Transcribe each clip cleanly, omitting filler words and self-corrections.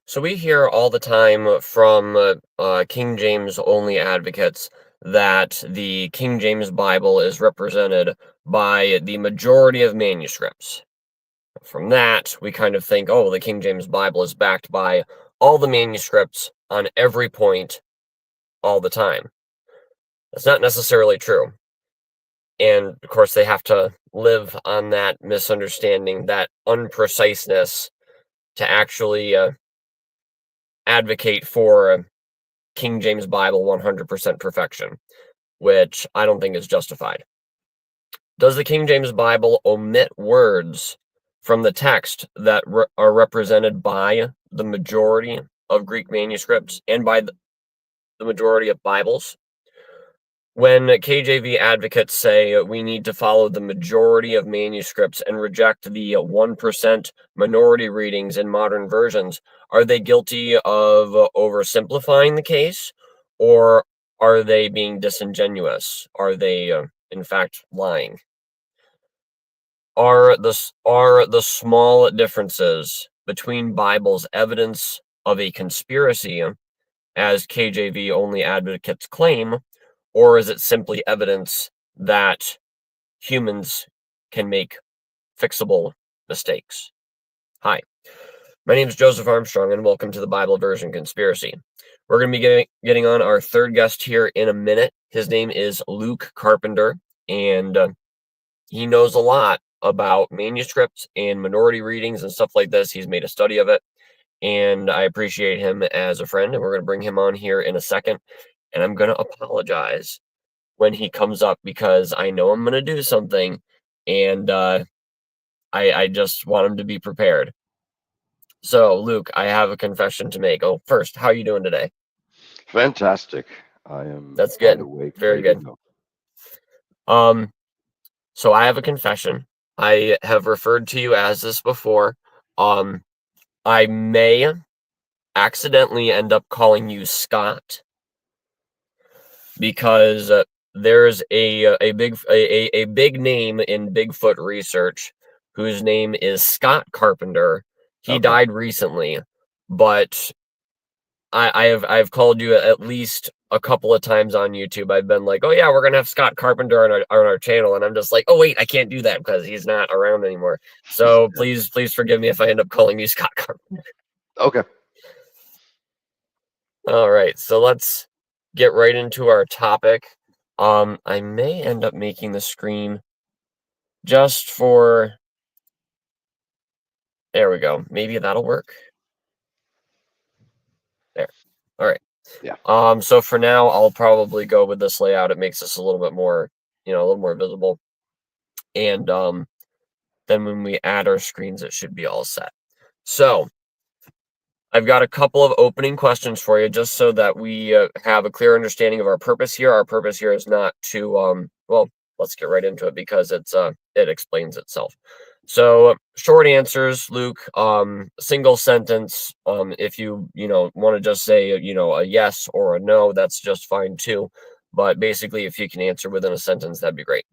So we hear all the time from King James only advocates that the King James Bible is represented by the majority of manuscripts. From that, we kind of think, oh, the King James Bible is backed by all the manuscripts on every point all the time. That's not necessarily true. And of course, they have to live on that misunderstanding, that unpreciseness to actually advocate for King James Bible 100% perfection, which I don't think is justified. Does the King James Bible omit words from the text that are represented by the majority of Greek manuscripts and by the majority of Bibles? When KJV advocates say we need to follow the majority of manuscripts and reject the 1% minority readings in modern versions, are they guilty of oversimplifying the case, or are they being disingenuous? Are they, in fact, lying? Are the small differences between Bibles evidence of a conspiracy, as KJV only advocates claim, or is it simply evidence that humans can make fixable mistakes? Hi, my name is Joseph Armstrong, and welcome to the Bible Version Conspiracy. We're going to be getting on our third guest here in a minute. His name is Luke Carpenter, and he knows a lot about manuscripts and minority readings and stuff like this. He's made a study of it, and I appreciate him as a friend, and we're going to bring him on here in a second. And I'm going to apologize when he comes up because I know I'm going to do something, and I just want him to be prepared. So, Luke, I have a confession to make. Oh, first, how are you doing today? Fantastic. I am That's wide good. awake, Very ready to good. go. So I have a confession. I have referred to you as this before. I may accidentally end up calling you Scott because there's a big name in Bigfoot research whose name is Scott Carpenter. He Okay. died recently, but I've called you at least a couple of times on YouTube. I've been like, oh yeah, we're gonna have Scott Carpenter on our channel, and I'm just like, oh wait, I can't do that because he's not around anymore. So Yeah. please forgive me if I end up calling you Scott Carpenter. Okay. All right, so let's get right into our topic. I may end up making the screen just for, there we go. Maybe that'll work. There. All right. Yeah. So for now, I'll probably go with this layout. It makes us a little bit more, a little more visible. And then when we add our screens, it should be all set. So I've got a couple of opening questions for you, just so that we have a clear understanding of our purpose here. Our purpose here is not to, well, let's get right into it because it explains itself. So short answers, Luke, single sentence. If you want to just say, a yes or a no, that's just fine too. But basically, if you can answer within a sentence, that'd be great.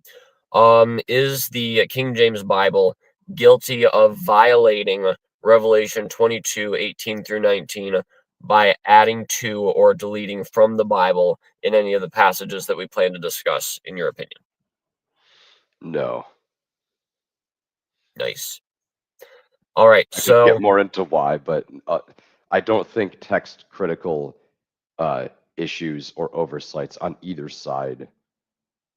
Is the King James Bible guilty of violating Revelation 22:18 through 19 by adding to or deleting from the Bible in any of the passages that we plan to discuss, in your opinion? No. Nice. All right, I could get so more into why, but I don't think text critical issues or oversights on either side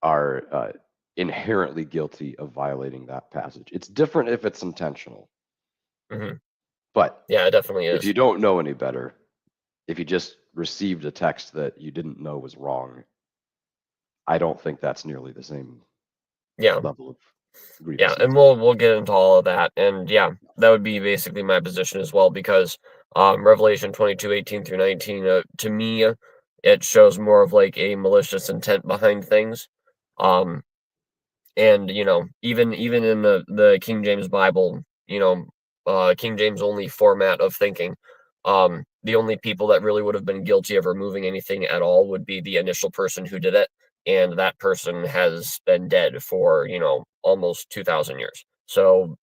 are inherently guilty of violating that passage. It's different if it's intentional. mhm, But yeah, it definitely if you is. don't know any better, if you just received a text that you didn't know was wrong, I don't think that's nearly the same Yeah, level of yeah, and grievousness. we'll get into all of that, and yeah, that would be basically my position as well, because Revelation 22:18 through 19, to me, it shows more of like a malicious intent behind things. Um, and even in the King James Bible, King James only format of thinking, the only people that really would have been guilty of removing anything at all would be the initial person who did it, and that person has been dead for almost 2,000 years. So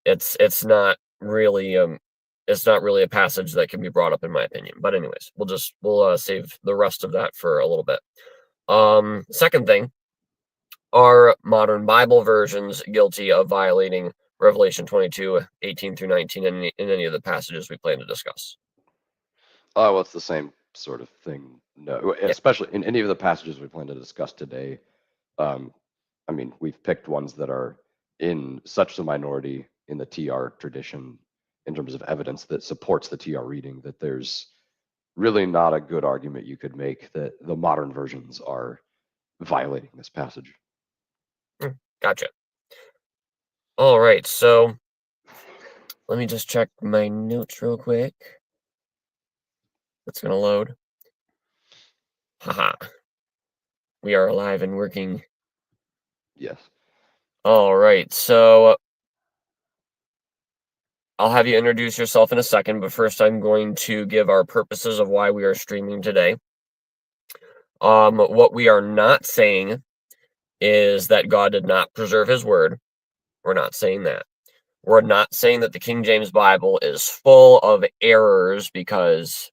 it's not really it's not really a passage that can be brought up in my opinion. But anyways, we'll save the rest of that for a little bit. Second thing, are modern Bible versions guilty of violating Revelation 22:18 through 19 in any of the passages we plan to discuss? Well, it's the same sort of thing. No, Yeah. especially in any of the passages we plan to discuss today. I mean, we've picked ones that are in such a minority in the TR tradition in terms of evidence that supports the TR reading that there's really not a good argument you could make that the modern versions are violating this passage. Gotcha. All right, so let me just check my notes real quick. It's gonna load. Haha. We are alive and working. Yes. All right, so I'll have you introduce yourself in a second, but first I'm going to give our purposes of why we are streaming today. What we are not saying is that God did not preserve his word. We're not saying that. We're not saying that the King James Bible is full of errors, because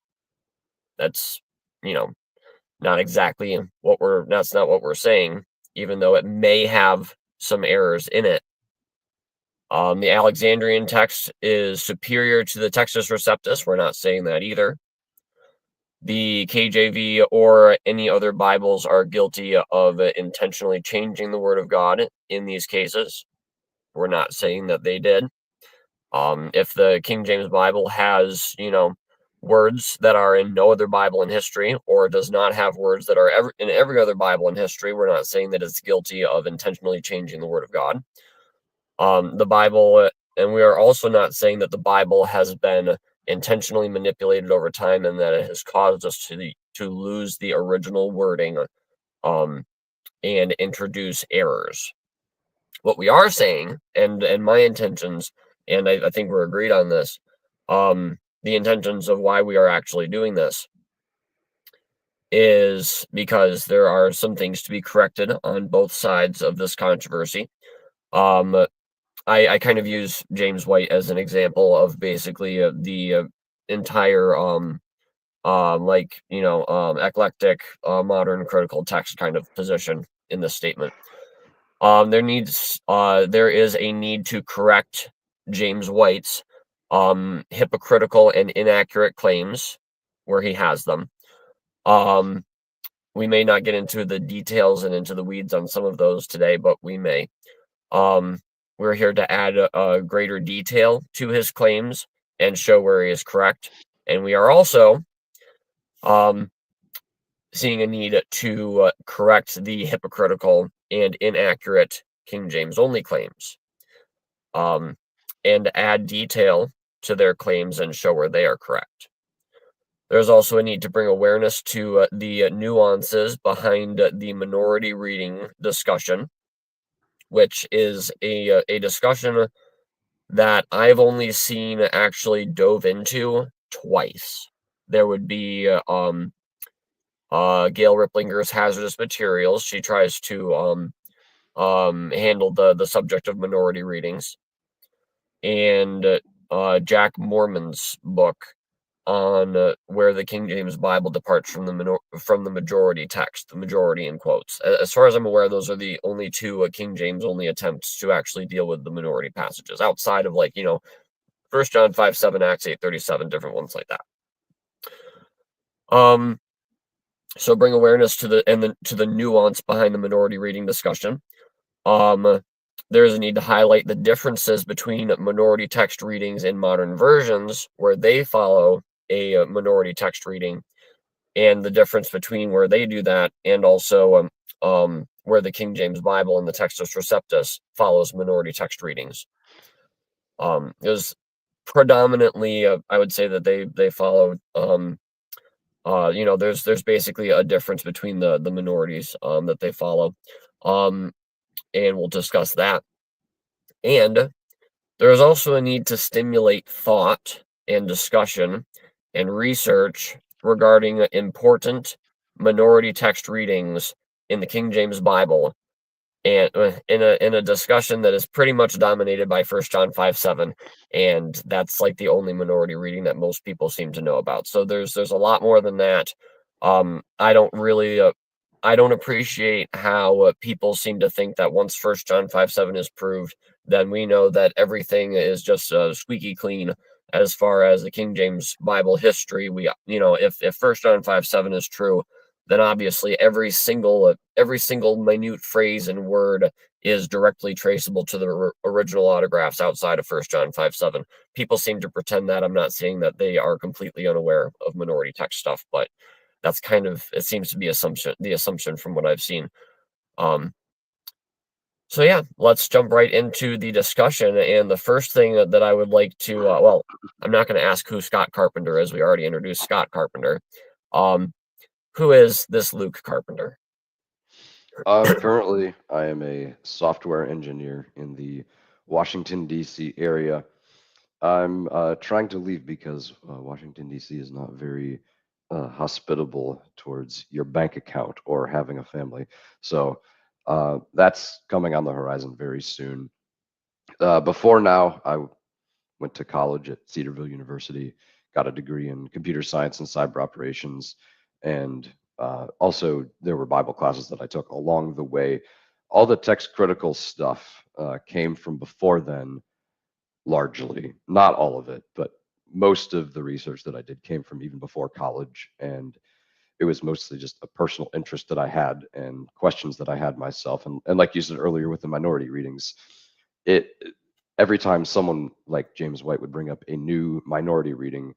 that's, not exactly that's not what we're saying, even though it may have some errors in it. The Alexandrian text is superior to the Textus Receptus. We're not saying that either. The KJV or any other Bibles are guilty of intentionally changing the Word of God in these cases. We're not saying that they did. If the King James Bible has, words that are in no other Bible in history, or does not have words that are in every other Bible in history, we're not saying that it's guilty of intentionally changing the Word of God. The Bible, and we are also not saying that the Bible has been intentionally manipulated over time and that it has caused us to lose the original wording and introduce errors. What we are saying, and my intentions, and I think we're agreed on this, the intentions of why we are actually doing this is because there are some things to be corrected on both sides of this controversy. I kind of use James White as an example of basically the entire eclectic modern critical text kind of position in this statement. There is a need to correct James White's hypocritical and inaccurate claims where he has them. We may not get into the details and into the weeds on some of those today, but we may. We're here to add a greater detail to his claims and show where he is correct. And we are also seeing a need to correct the hypocritical and inaccurate King James-only claims, and add detail to their claims and show where they are correct. There's also a need to bring awareness to the nuances behind the minority reading discussion, which is a discussion that I've only seen actually dove into twice. There would be Gail Riplinger's Hazardous Materials. She tries to handle the subject of minority readings, and Jack Mormon's book on where the King James Bible departs from the majority text, the majority in quotes. As far as I'm aware, those are the only two King James only attempts to actually deal with the minority passages, outside of 1 John 5:7, Acts 8:37, different ones like that. So bring awareness to the nuance behind the minority reading discussion. There is a need to highlight the differences between minority text readings in modern versions, where they follow a minority text reading, and the difference between where they do that and also where the King James Bible and the Textus Receptus follows minority text readings. Is predominantly, I would say that they follow. There's basically a difference between the minorities that they follow, and we'll discuss that. And there is also a need to stimulate thought and discussion and research regarding important minority text readings in the King James Bible and in a discussion that is pretty much dominated by 1 John 5:7, and that's like the only minority reading that most people seem to know about. So there's a lot more than that. I don't really I don't appreciate how people seem to think that once 1 John 5:7 is proved, then we know that everything is just squeaky clean as far as the King James Bible history. We, if 1 John 5:7 is true, then obviously every single minute phrase and word is directly traceable to the original autographs outside of 1 John 5:7. People seem to pretend that. I'm not saying that they are completely unaware of minority text stuff, but that's kind of, it seems to be the assumption from what I've seen. Um, so yeah, let's jump right into the discussion. And the first thing that I would like to, well, I'm not going to ask who Scott Carpenter is. We already introduced Scott Carpenter. Um, who is this Luke Carpenter? Currently, I am a software engineer in the Washington, D.C. area. I'm trying to leave because Washington, D.C. is not very hospitable towards your bank account or having a family. So that's coming on the horizon very soon. Before now, I went to college at Cedarville University, got a degree in computer science and cyber operations, and also there were Bible classes that I took along the way. All the text critical stuff came from before then, largely, not all of it, but most of the research that I did came from even before college, and it was mostly just a personal interest that I had and questions that I had myself. And like you said earlier with the minority readings, it every time someone like James White would bring up a new minority reading,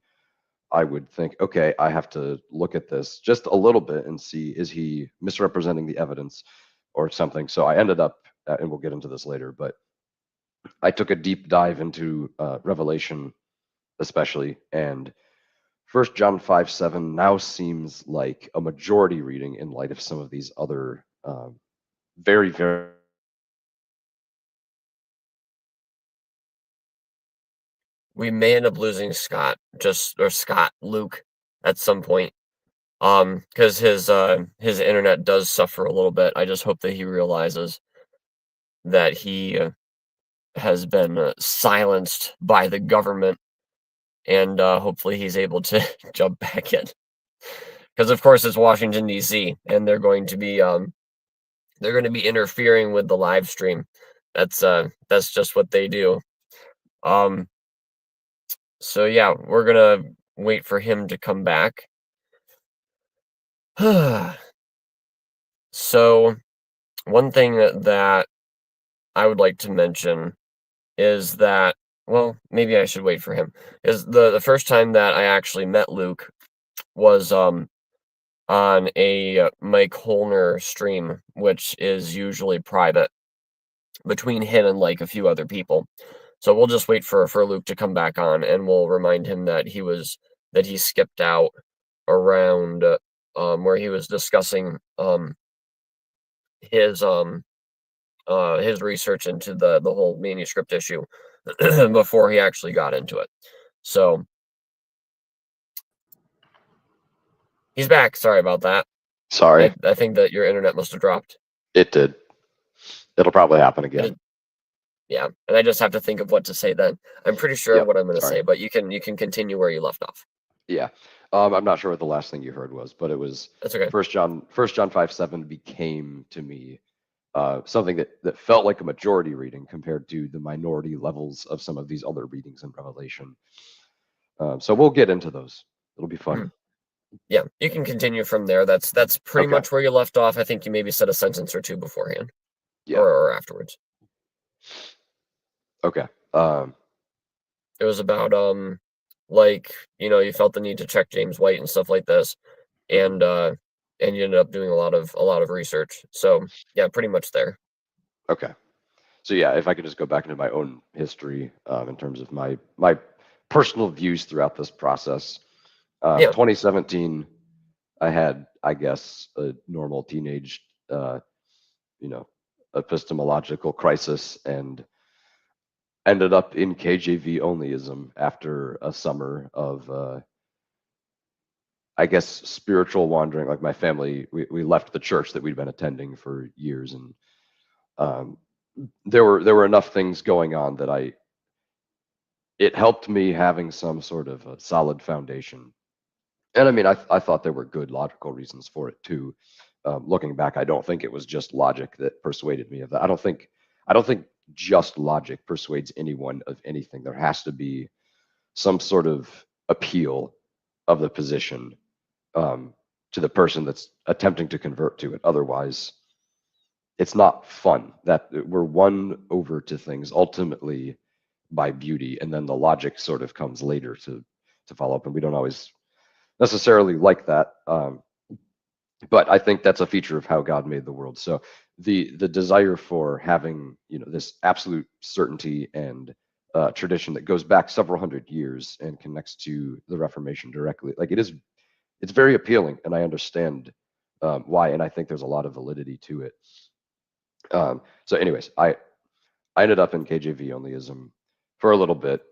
I would think, okay, I have to look at this just a little bit and see, is he misrepresenting the evidence or something? So I ended up, and we'll get into this later, but I took a deep dive into Revelation, especially, and First John 5:7 now seems like a majority reading in light of some of these other very, very. We may end up losing Scott, Luke, at some point. Because his internet does suffer a little bit. I just hope that he realizes that he has been silenced by the government, and hopefully he's able to jump back in. Because of course it's Washington D.C. and they're going to be interfering with the live stream. That's just what they do. Um, so yeah, we're gonna wait for him to come back. So one thing that I would like to mention is that, well, maybe I should wait for him. Is the first time that I actually met Luke was on a Mike Holner stream, which is usually private between him and like a few other people. So we'll just wait for Luke to come back on, and we'll remind him that he skipped out around where he was discussing his research into the whole manuscript issue before he actually got into it. So he's back. Sorry about that. Sorry, I think that your internet must have dropped. it did. It'll probably happen It again. is, yeah, and I just have to think of what to say then. I'm pretty sure of Yep. what I'm going to Sorry. say, but you can continue where you left off. Yeah. I'm not sure what the last thing you heard was, but it was That's okay. First John 5:7 became to me something that felt like a majority reading compared to the minority levels of some of these other readings in Revelation. So we'll get into those. It'll be fun. Mhm. Yeah, you can continue from there. That's pretty Okay. much where you left off. I think you maybe said a sentence or two beforehand, Yeah. or afterwards. Okay. It was about like, you felt the need to check James White and stuff like this, Mhm. and you ended up doing a lot of research. So yeah, pretty much there. Okay. So yeah, if I could just go back into my own history in terms of my personal views throughout this process. Yeah. 2017, I had, I guess, a normal teenage, you know, epistemological crisis and ended up in KJV onlyism after a summer of, I guess, spiritual wandering. Like my family, we left the church that we'd been attending for years and There were enough things going on that it helped me having some sort of a solid foundation. And I mean, I thought there were good logical reasons for it too. Looking back, I don't think it was just logic that persuaded me of that. I don't think just logic persuades anyone of anything. There has to be some sort of appeal of the position to the person that's attempting to convert to it. Otherwise, it's not fun. That we're won over to things ultimately by beauty, and then the logic sort of comes later to follow up, and we don't always necessarily like that. But I think that's a feature of how God made the world. So the desire for having this absolute certainty and tradition that goes back several hundred years and connects to the Reformation directly, like it's very appealing, and I understand why, and I think there's a lot of validity to it. So, anyways, I ended up in KJV onlyism for a little bit.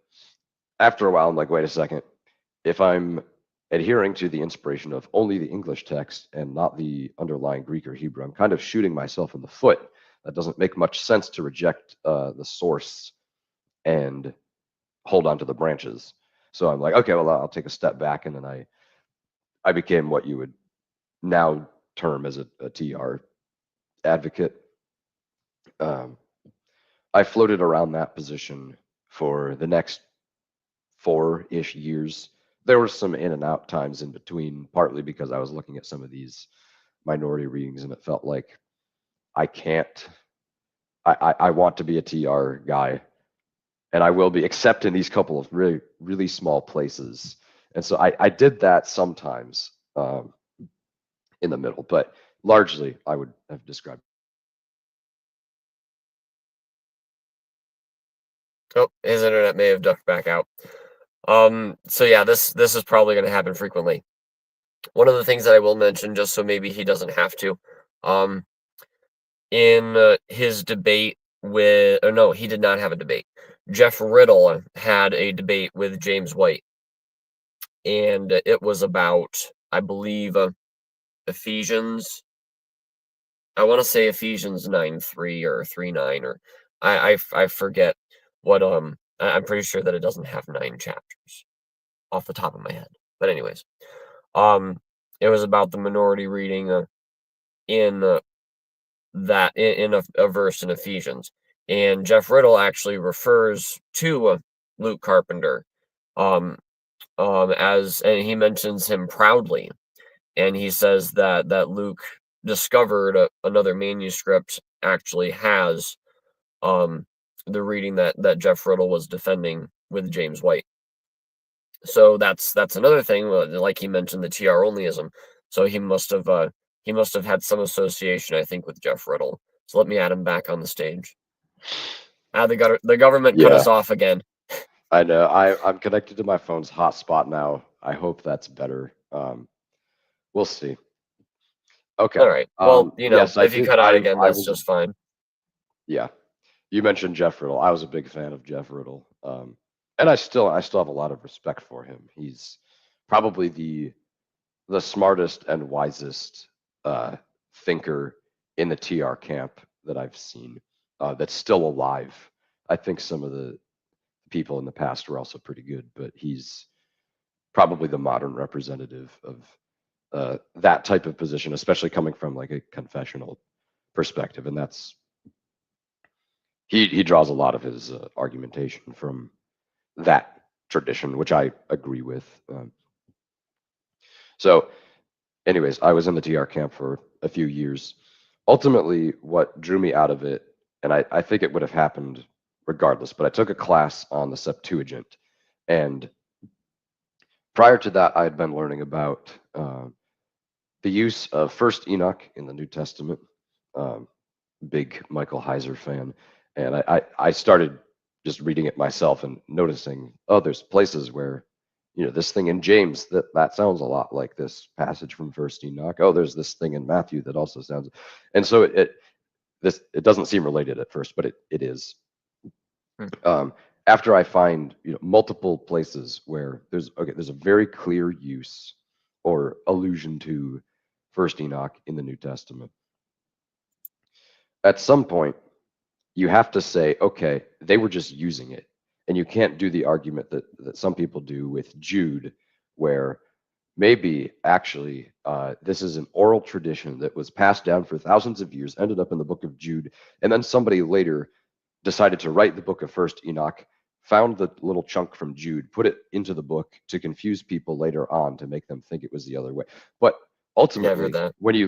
After a while, I'm like, wait a second, if I'm adhering to the inspiration of only the English text and not the underlying Greek or Hebrew, I'm kind of shooting myself in the foot. That doesn't make much sense to reject the source and hold on to the branches. So I'm like, okay, well, I'll take a step back, and then I became what you would now term as a TR advocate. I floated around that position for the next 4-ish years. There were some in and out times in between, partly because I was looking at some of these minority readings and it felt like I can't, I want to be a TR guy, and I will be, except in these couple of really, really small places. And so I did that sometimes in the middle, but largely I would have described. Oh, his internet may have ducked back out. So yeah, this is probably going to happen frequently. One of the things that I will mention, just so maybe he doesn't have to, in his debate with, or no, he did not have a debate. Jeff Riddle had a debate with James White, and it was about, I believe, Ephesians. I want to say Ephesians 9:3 or 3:9, or I forget what. I'm pretty sure that it doesn't have 9 chapters off the top of my head. But anyways, it was about the minority reading in that in a verse in Ephesians, and Jeff Riddle actually refers to Luke Carpenter, as, and he mentions him proudly, and he says that Luke discovered another manuscript actually has the reading that Jeff Riddle was defending with James White. So that's another thing. Like he mentioned, the TR onlyism. So he must have had some association, I think, with Jeff Riddle. So let me add him back on the stage. The government cut us off again. I know. I'm connected to my phone's hotspot now. I hope that's better. We'll see. Okay. All right. Well, yes, I if you did. cut out again, I that's was. just fine. Yeah. You mentioned Jeff Riddle. I was a big fan of Jeff Riddle, and I still have a lot of respect for him. He's probably the smartest and wisest thinker in the TR camp that I've seen that's still alive. I think some of the people in the past were also pretty good, but he's probably the modern representative of that type of position, especially coming from like a confessional perspective. And that's he draws a lot of his argumentation from that tradition, which I agree with. So, anyways, I was in the TR camp for a few years. Ultimately, what drew me out of it, and I think it would have happened regardless, but I took a class on the Septuagint. And prior to that, I had been learning about the use of First Enoch in the New Testament. Big Michael Heiser fan. And I started just reading it myself and noticing, oh, there's places where, this thing in James that sounds a lot like this passage from First Enoch. Oh, there's this thing in Matthew that also sounds, and so it doesn't seem related at first, but it is. After I find multiple places where there's a very clear use or allusion to First Enoch in the New Testament. At some point, you have to say, okay, they were just using it. And you can't do the argument that some people do with Jude, where maybe actually this is an oral tradition that was passed down for thousands of years, ended up in the book of Jude, and then somebody later decided to write the book of First Enoch, found the little chunk from Jude, put it into the book to confuse people later on to make them think it was the other way. But Yeah, I've heard ultimately, that. when you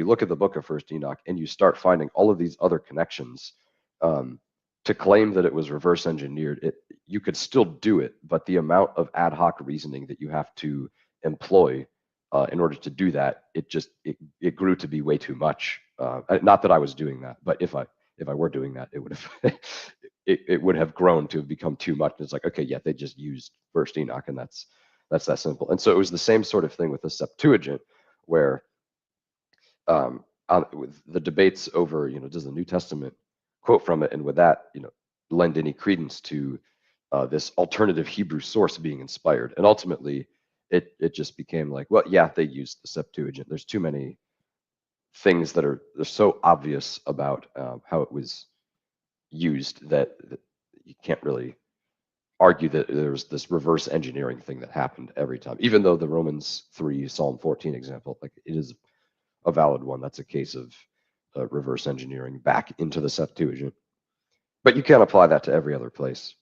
look at the book of First Enoch and you start finding all of these other connections, to claim that it was reverse engineered, you could still do it, but the amount of ad hoc reasoning that you have to employ in order to do that, it grew to be way too much. Not that I was doing that, but if I were doing that, it would have it would have grown to have become too much. And it's like, okay, yeah, they just used First Enoch, and that's that simple. And so it was the same sort of thing with the Septuagint, where with the debates over, does the New Testament quote from it, and would that, lend any credence to this alternative Hebrew source being inspired? And ultimately, it just became like, well, yeah, they used the Septuagint. There's too many things they're so obvious about how it was used that you can't really argue that there's this reverse engineering thing that happened every time, even though the Romans 3 Psalm 14 example, like, it is a valid one. That's a case of reverse engineering back into the Septuagint, but you can't apply that to every other place.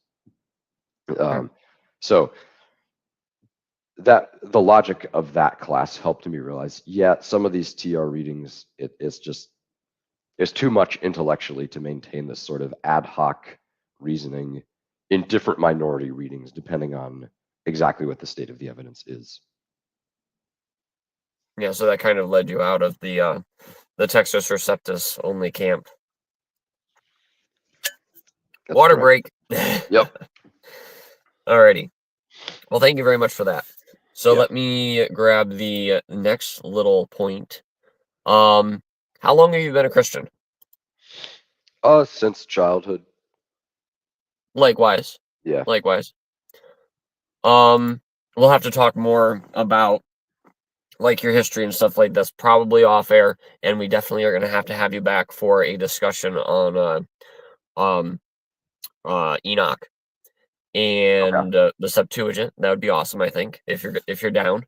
So that the logic of that class helped me realize, yeah, some of these TR readings, it's too much intellectually to maintain this sort of ad hoc reasoning in different minority readings, depending on exactly what the state of the evidence is. Yeah, so that kind of led you out of the Textus Receptus only camp. That's Water correct. break. Yep. Alrighty. Well, thank you very much for that. So Yeah. let me grab the next little point. How long have you been a Christian? Since childhood. Likewise. Yeah. Likewise. We'll have to talk more about like your history and stuff like this probably off air, and we definitely are going to have you back for a discussion on Enoch and Okay. the Septuagint. That would be awesome, I think, if you're down.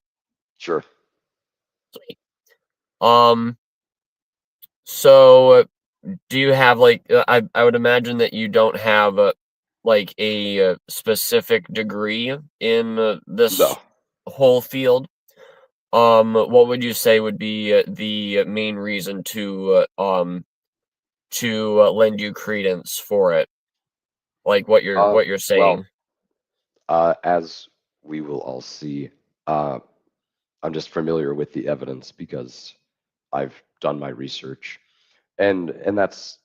Sure. Sweet. So do you have like I would imagine that you don't have like a specific degree in this No. whole field. What would you say would be the main reason to lend you credence for it? Like what you're saying. Well, as we will all see, I'm just familiar with the evidence because I've done my research, and that's,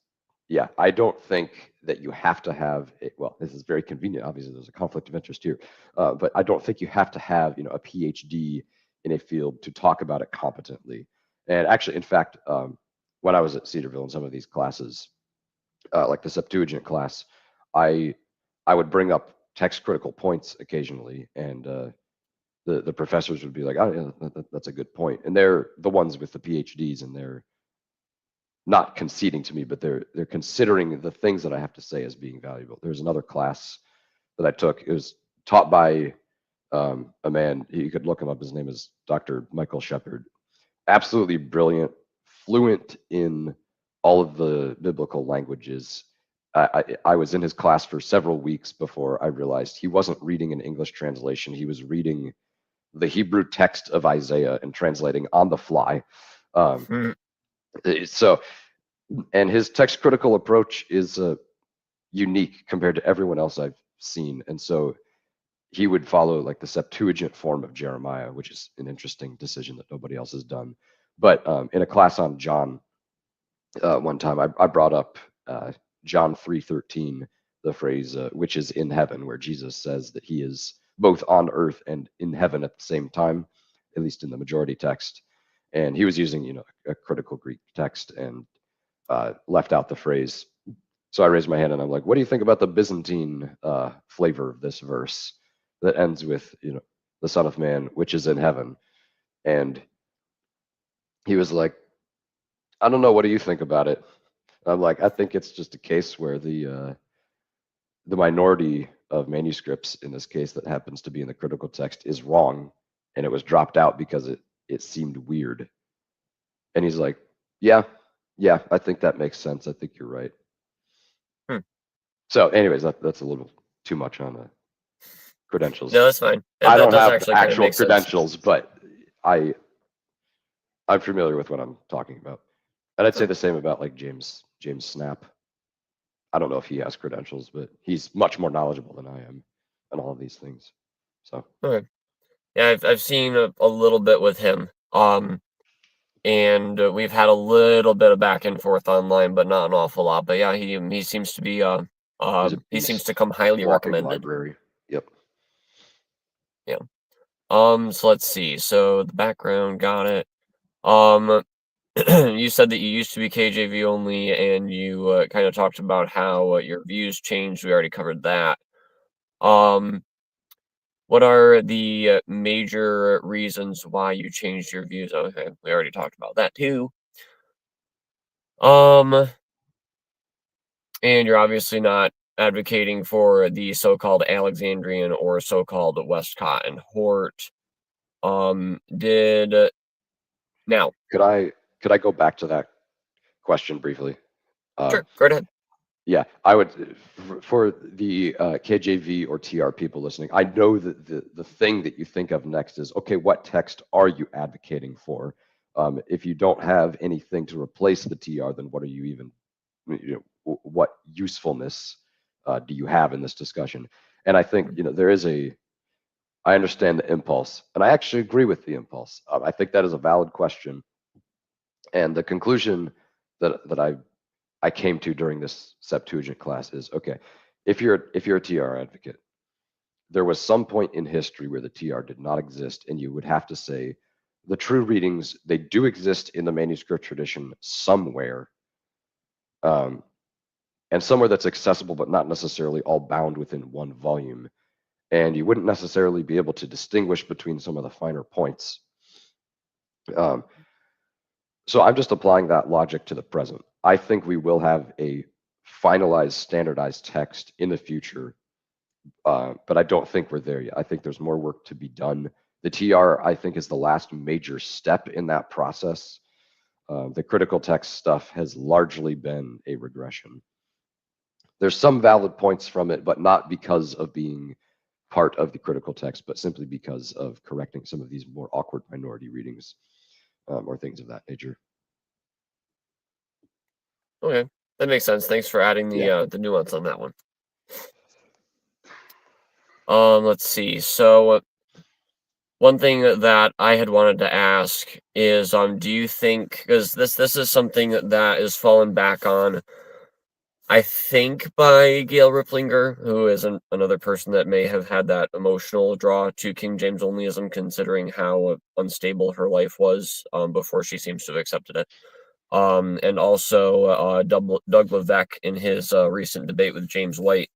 yeah. I don't think that you have to have it. Well, this is very convenient. Obviously, there's a conflict of interest here, but I don't think you have to have, a PhD in a field to talk about it competently. And actually, in fact, when I was at Cedarville in some of these classes, like the Septuagint class, I I would bring up text critical points occasionally, and the professors would be like, "Oh, yeah, that's a good point," and they're the ones with the PhDs, and they're not conceding to me, but they're considering the things that I have to say as being valuable. There's another class that I took. It was taught by a man. You could look him up. His name is Dr. Michael Shepard. Absolutely brilliant, fluent in all of the biblical languages. I was in his class for several weeks before I realized he wasn't reading an English translation. He was reading the Hebrew text of Isaiah and translating on the fly. Um, Hmm. so, and his text critical approach is unique compared to everyone else I've seen. And so he would follow like the Septuagint form of Jeremiah, which is an interesting decision that nobody else has done. But in a class on John, one time I brought up John 3:13, the phrase "which is in heaven," where Jesus says that he is both on earth and in heaven at the same time, at least in the majority text. And he was using, a critical Greek text, and left out the phrase. So I raised my hand and I'm like, "What do you think about the Byzantine flavor of this verse that ends with, the Son of Man, which is in heaven?" And he was like, "I don't know. What do you think about it?" I'm like, I think it's just a case where the minority of manuscripts in this case that happens to be in the critical text is wrong, and it was dropped out because it seemed weird. And he's like, yeah, I think that makes sense. I think you're right. Hmm. So, anyways, that's a little too much on credentials. No, that's fine. I That don't does have actually kind of actual make sense. credentials, but I'm familiar with what I'm talking about. And I'd say the same about like James Snap. I don't know if he has credentials, but he's much more knowledgeable than I am on all of these things. So Okay. Yeah, I've seen a little bit with him. And we've had a little bit of back and forth online, but not an awful lot. But yeah, he seems to be he's a he seems beast, to come highly walking recommended. library. Yep. Yeah. So let's see. So the background, got it. You said that you used to be KJV only, and you kind of talked about how your views changed. We already covered that. What are the major reasons why you changed your views? Okay, we already talked about that too. And you're obviously not advocating for the so-called Alexandrian or so-called Westcott and Hort. Did now? Could I go back to that question briefly? Sure, go ahead. Yeah, I would, for the KJV or TR people listening, I know that the thing that you think of next is, okay, what text are you advocating for? If you don't have anything to replace the TR, then what are you even, what usefulness do you have in this discussion? And I think, there is I understand the impulse, and I actually agree with the impulse. I think that is a valid question. And the conclusion that I came to during this Septuagint class is, okay, if you're a TR advocate, there was some point in history where the TR did not exist, and you would have to say the true readings, they do exist in the manuscript tradition somewhere, and somewhere that's accessible but not necessarily all bound within one volume. And you wouldn't necessarily be able to distinguish between some of the finer points. So I'm just applying that logic to the present. I think we will have a finalized, standardized text in the future, but I don't think we're there yet. I think there's more work to be done. The TR, I think, is the last major step in that process. The critical text stuff has largely been a regression. There's some valid points from it, but not because of being part of the critical text, but simply because of correcting some of these more awkward minority readings or things of that nature. Okay, that makes sense. Thanks for adding Yeah. the nuance on that one. Let's see. So one thing that I had wanted to ask is, do you think, because this is something that is fallen back on, I think, by Gail Ripplinger, who is another person that may have had that emotional draw to King James onlyism, considering how unstable her life was before she seems to have accepted it. And also Doug Levesque in his recent debate with James White.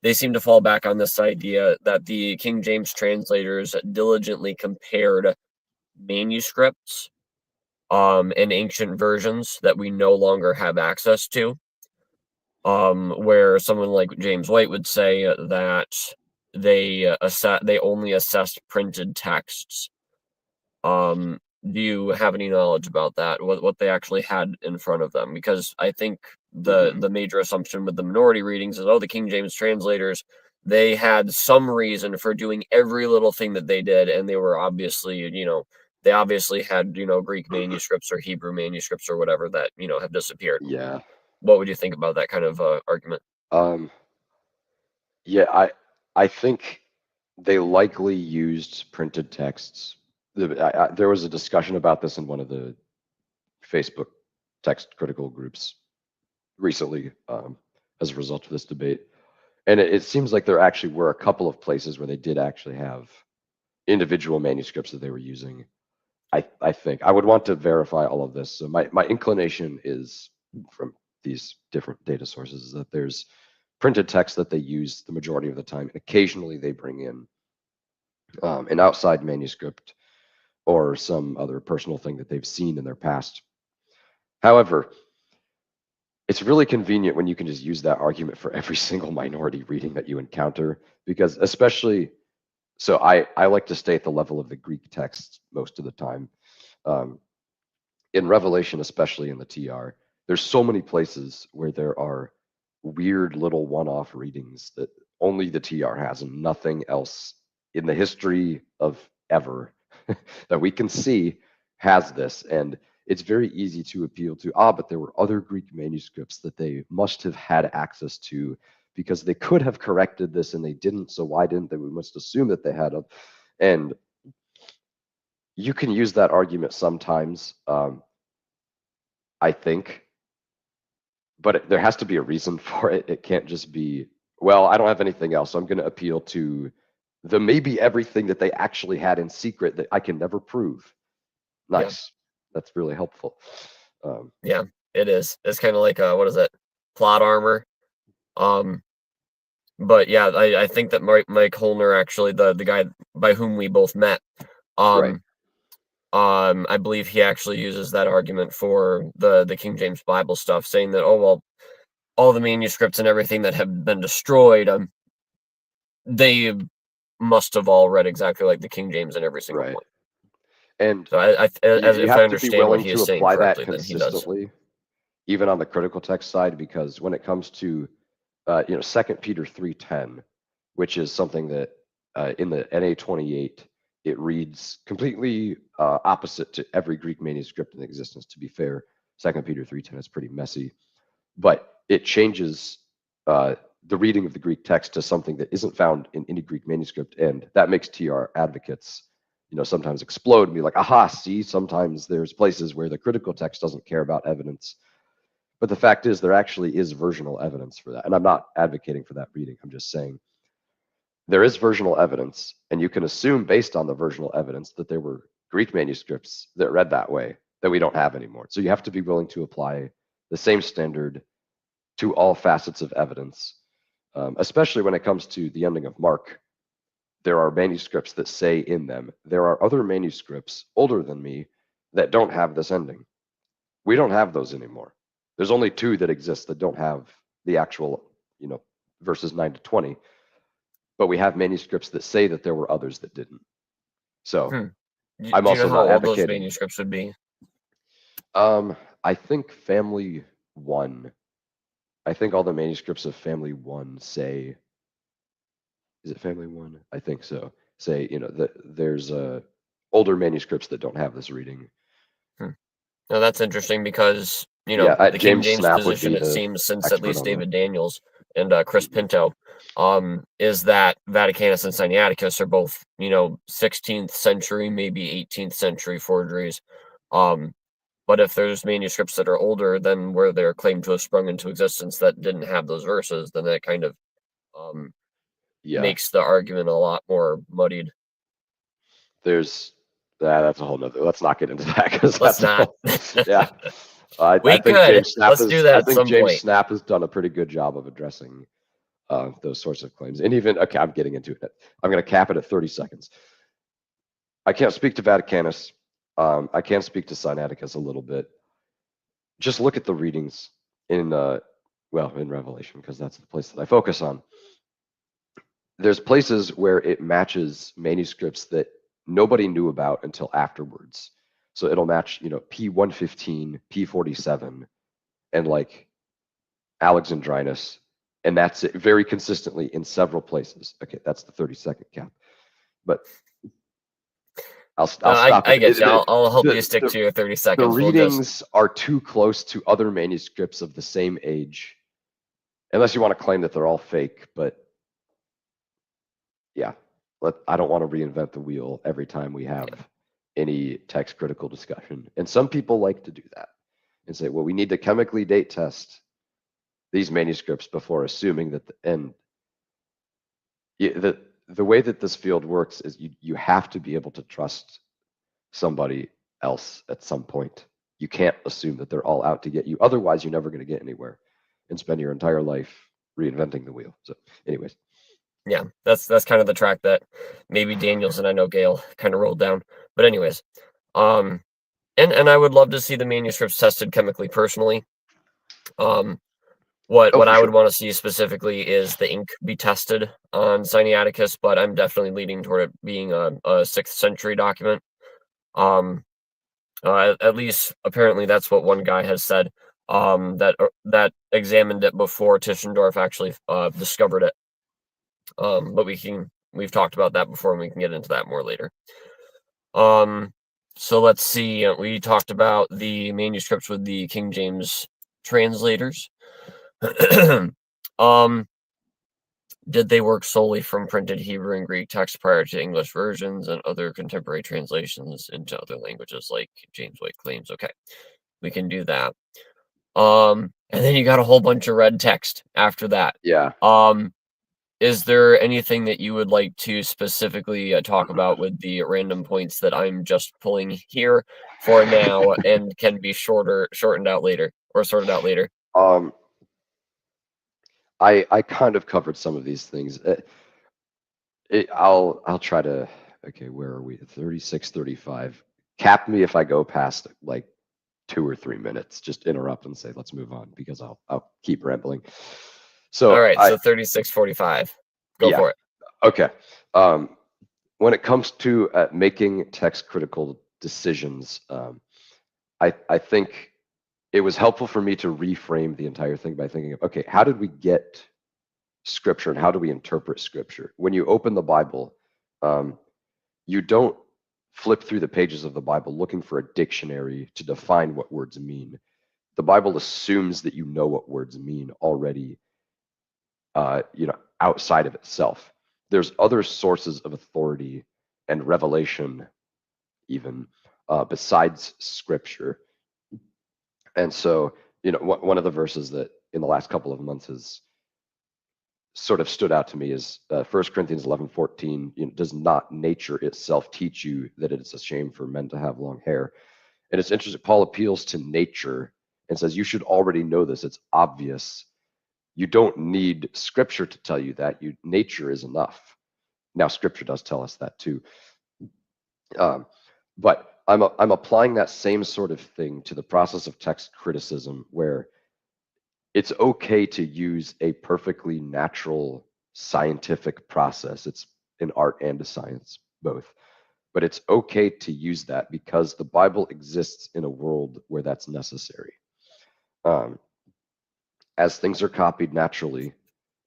They seem to fall back on this idea that the King James translators diligently compared manuscripts and ancient versions that we no longer have access to. Where someone like James White would say that they only assessed printed texts. Do you have any knowledge about that? What they actually had in front of them? Because I think the major assumption with the minority readings is, oh, the King James translators, they had some reason for doing every little thing that they did, and they were obviously, they obviously had, Greek manuscripts or Hebrew manuscripts or whatever that, have disappeared. Yeah. What would you think about that kind of argument? Yeah, I think they likely used printed texts. There was a discussion about this in one of the Facebook text critical groups recently as a result of this debate. And it seems like there actually were a couple of places where they did actually have individual manuscripts that they were using. I think I would want to verify all of this. So my inclination is from these different data sources is that there's printed text that they use the majority of the time, and occasionally they bring in an outside manuscript or some other personal thing that they've seen in their past. However, it's really convenient when you can just use that argument for every single minority reading that you encounter, because especially, so I like to stay at the level of the Greek text most of the time. In Revelation, especially in the TR, there's so many places where there are weird little one-off readings that only the TR has and nothing else in the history of ever that we can see has this. And it's very easy to appeal to, but there were other Greek manuscripts that they must have had access to because they could have corrected this and they didn't. So why didn't they? We must assume that they had them. And you can use that argument sometimes, I think, but there has to be a reason for it. It can't just be, well, I don't have anything else, so I'm going to appeal to the maybe everything that they actually had in secret that I can never prove. Nice. Yeah. That's really helpful. Yeah, it is. It's kind of like what is it? Plot armor. But yeah, I think that Mike Holner, actually, the guy by whom we both met, right. I believe he actually uses that argument for the King James Bible stuff, saying that, oh well, all the manuscripts and everything that have been destroyed, they must have all read exactly like the King James in every single one. And so as you if have I to understand be willing what he to is saying apply correctly, that then he does. consistently, even on the critical text side, because when it comes to 2 Peter 3:10, which is something that in the NA 28 it reads completely opposite to every Greek manuscript in existence. To be fair, 2 Peter 3:10 is pretty messy, but it changes the reading of the Greek text to something that isn't found in any Greek manuscript, and that makes TR advocates, sometimes explode and be like, aha, see, sometimes there's places where the critical text doesn't care about evidence. But the fact is, there actually is versional evidence for that. And I'm not advocating for that reading. I'm just saying there is versional evidence, and you can assume based on the versional evidence that there were Greek manuscripts that read that way that we don't have anymore. So you have to be willing to apply the same standard to all facets of evidence, especially when it comes to the ending of Mark. There are manuscripts that say in them, there are other manuscripts older than me that don't have this ending. We don't have those anymore. There's only 2 that exist that don't have the actual, verses 9 to 20. But we have manuscripts that say that there were others that didn't. So I'm do you also know how not old those advocating. manuscripts would be? I think Family 1. I think all the manuscripts of Family 1 say, is it Family 1? I think so. Say, there's older manuscripts that don't have this reading. Now that's interesting because, the King James position, it seems, since at least David Daniels and Chris Pinto, is that Vaticanus and Sinaiticus are both, 16th century, maybe 18th century forgeries. But if there's manuscripts that are older than where they're claimed to have sprung into existence that didn't have those verses, then that kind of makes the argument a lot more muddied. There's that's a whole nother. Let's not get into that because Let's not. Yeah. I think James Snap James Snap has done a pretty good job of addressing those sorts of claims. And even, okay, I'm getting into it. I'm going to cap it at 30 seconds. I can't speak to Vaticanus. I can speak to Sinaiticus a little bit. Just look at the readings in Revelation, because that's the place that I focus on. There's places where it matches manuscripts that nobody knew about until afterwards. So it'll match, P115, P47, and like Alexandrinus, and that's it very consistently in several places. Okay, that's the 30-second cap. But I'll stop. I get you. I'll help you stick to your 30 seconds. The readings are too close to other manuscripts of the same age, unless you want to claim that they're all fake. But yeah, I don't want to reinvent the wheel every time we have any text critical discussion. And some people like to do that and say, well, we need to chemically date test these manuscripts before assuming that the way that this field works is you have to be able to trust somebody else at some point. You can't assume that they're all out to get you. Otherwise, you're never going to get anywhere and spend your entire life reinventing the wheel. So anyways. Yeah, that's kind of the track that maybe Daniels and I know Gail kind of rolled down. But anyways, and I would love to see the manuscripts tested chemically personally. What Oh, for I would sure. want to see specifically is the ink be tested on Sinaiticus, but I'm definitely leaning toward it being a 6th century document. At least apparently that's what one guy has said. That examined it before Tischendorf actually discovered it. But we've talked about that before, and we can get into that more later. So let's see. We talked about the manuscripts with the King James translators. Did they work solely from printed Hebrew and Greek text prior to English versions and other contemporary translations into other languages like James White claims? Okay, we can do that. And then you got a whole bunch of red text after that. Yeah. Is there anything that you would like to specifically talk about with the random points that I'm just pulling here for now and can be shortened out later or sorted out later? I kind of covered some of these things. I'll try to. Okay, where are we? 36, 35. Cap me if I go past like 2 or 3 minutes. Just interrupt and say let's move on because I'll keep rambling. All So right, so 36:45. Go yeah. for it. Okay. When it comes to making text critical decisions, I think it was helpful for me to reframe the entire thing by thinking of, okay, how did we get scripture and how do we interpret scripture? When you open the Bible, you don't flip through the pages of the Bible looking for a dictionary to define what words mean. The Bible assumes that you know what words mean already, outside of itself. There's other sources of authority and revelation, even besides scripture. And so, one of the verses that in the last couple of months has sort of stood out to me is 1 Corinthians 11:14. Does not nature itself teach you that it is a shame for men to have long hair? And it's interesting. Paul appeals to nature and says, you should already know this. It's obvious. You don't need scripture to tell you that. Nature is enough. Now, scripture does tell us that too. But I'm applying that same sort of thing to the process of text criticism, where it's okay to use a perfectly natural scientific process. It's an art and a science, both. But it's okay to use that because the Bible exists in a world where that's necessary. As things are copied naturally,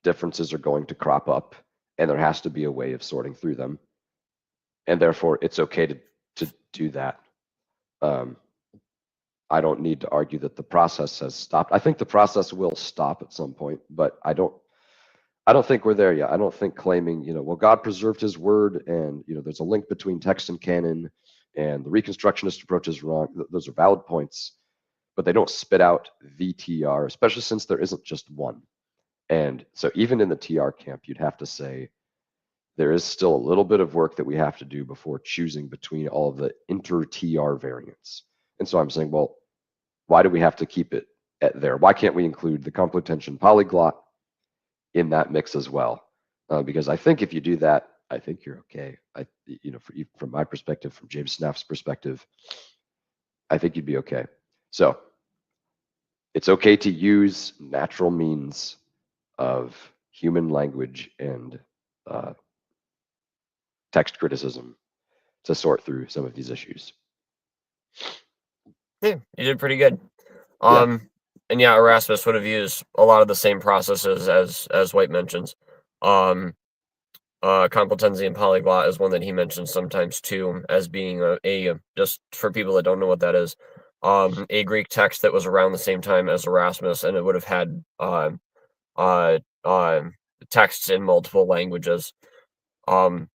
differences are going to crop up, and there has to be a way of sorting through them. And therefore, it's okay to do that. I don't need to argue that the process has stopped. I think the process will stop at some point, but I don't think we're there yet. I don't think claiming, well, God preserved his word and, there's a link between text and canon and the Reconstructionist approach is wrong. Those are valid points, but they don't spit out the TR, especially since there isn't just one. And so even in the TR camp, you'd have to say there is still a little bit of work that we have to do before choosing between all of the inter-TR variants. And so I'm saying, well, why do we have to keep it at there? Why can't we include the complutensian polyglot in that mix as well? Because I think if you do that, I think you're okay. From my perspective, from James Snaff's perspective, I think you'd be okay. So it's okay to use natural means of human language and text criticism to sort through some of these issues. Yeah, you did pretty good. Yeah. And yeah, Erasmus would have used a lot of the same processes as White mentions. Complutensian polyglot is one that he mentions sometimes too, as being a just for people that don't know what that is, a Greek text that was around the same time as Erasmus, and it would have had texts in multiple languages, in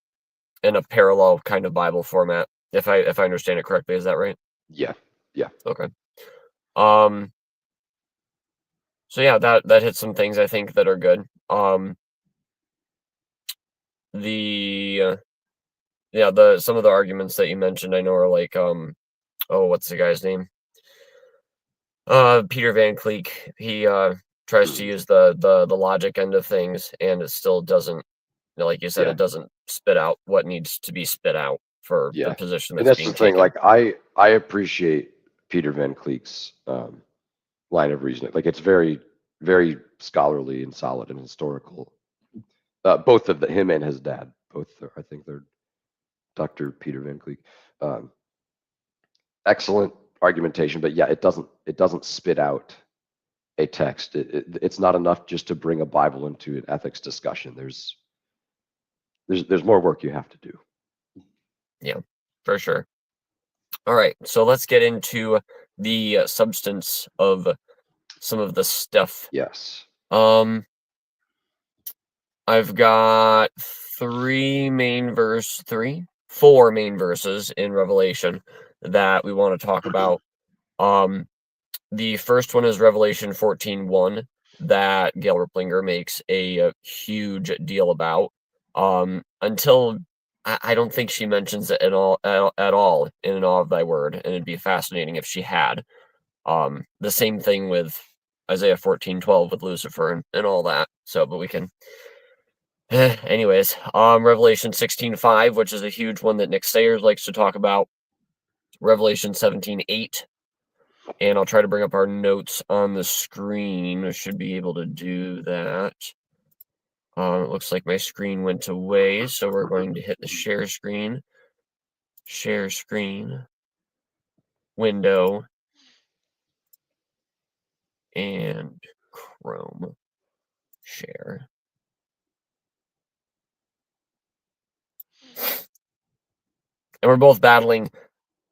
a parallel kind of Bible format. If I understand it correctly, is that right? Yeah. Yeah. Okay. So yeah, that hits some things I think that are good. Some of the arguments that you mentioned I know are like what's the guy's name? Peter Van Cleek. He tries to use the logic end of things, and it still doesn't, like you said, Yeah. it doesn't spit out what needs to be spit out for the Yeah. position And that's that's the being thing. taken. Like I appreciate Peter Van Cleek's line of reasoning. Like it's very, very scholarly and solid and historical. Both of him and his dad, I think they're Dr. Peter Van Cleek. Excellent argumentation, but yeah, it doesn't spit out a text. It's not enough just to bring a Bible into an ethics discussion. There's more work you have to do. Yeah, for sure. All right, so let's get into the substance of some of the stuff. Yes. I've got four main verses in Revelation that we want to talk about. The first one is Revelation 14:1 that Gail Riplinger makes a huge deal about. Until I don't think she mentions it at all in Awe of Thy Word, and it'd be fascinating if she had. The same thing with Isaiah 14:12 with Lucifer and all that. So, but we can. Anyways, Revelation 16:5, which is a huge one that Nick Sayers likes to talk about. Revelation 17:8. And I'll try to bring up our notes on the screen. I should be able to do that. It looks like my screen went away, so we're going to hit the share screen. Share screen. Window. And Chrome. Share. And we're both battling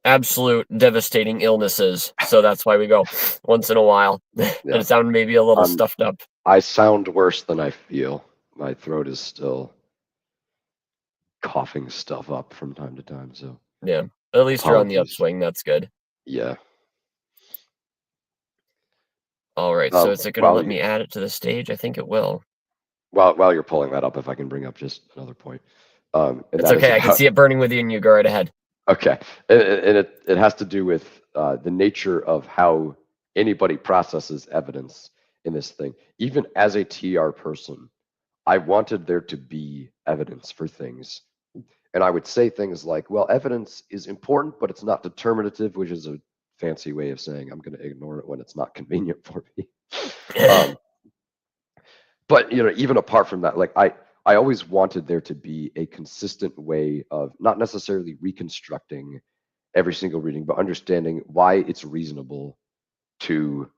absolute devastating illnesses, so that's why we go once in a while. Yeah. And it sounded maybe a little stuffed up. I sound worse than I feel. My throat is still coughing stuff up from time to time. So yeah, at least you're on the upswing. That's good. Yeah. All right. So is it going to let me add it to the stage? I think it will. While you're pulling that up, if I can bring up just another point. It's okay. I can see it burning with you, and you go right ahead. Okay, and it has to do with the nature of how anybody processes evidence in this thing. Even as a TR person, I wanted there to be evidence for things. And I would say things like, well, evidence is important, but it's not determinative, which is a fancy way of saying I'm going to ignore it when it's not convenient for me. But, even apart from that, like I always wanted there to be a consistent way of not necessarily reconstructing every single reading, but understanding why it's reasonable to